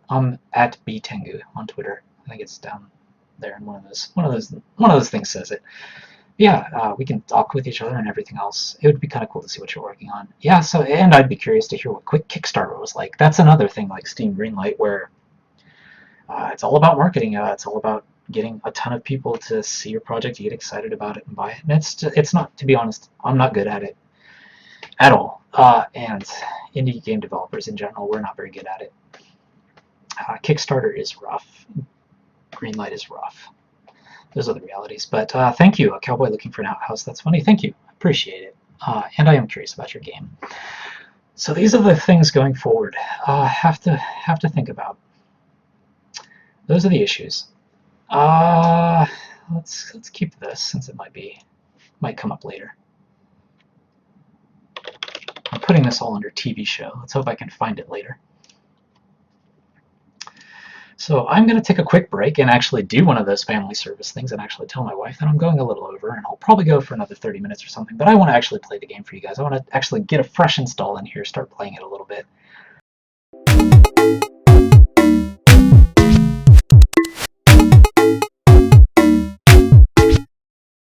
I'm at btengu on Twitter. I think it's down there, and one of those things says it. Yeah, we can talk with each other and everything else. It would be kind of cool to see what you're working on. Yeah, so, and I'd be curious to hear what Quick Kickstarter was like. That's another thing like Steam Greenlight where it's all about marketing. It's all about getting a ton of people to see your project, to get excited about it and buy it. And it's not, to be honest, I'm not good at it at all. And indie game developers in general, we're not very good at it. Kickstarter is rough. Greenlight is rough. Those are the realities. But thank you, a cowboy looking for an outhouse. That's funny. Thank you. I appreciate it. And I am curious about your game. So these are the things going forward. Have to think about. Those are the issues. Let's keep this since it might come up later. I'm putting this all under TV show. Let's hope I can find it later. So I'm going to take a quick break and actually do one of those family service things and actually tell my wife that I'm going a little over, and I'll probably go for another 30 minutes or something, but I want to actually play the game for you guys. I want to actually get a fresh install in here, start playing it a little bit,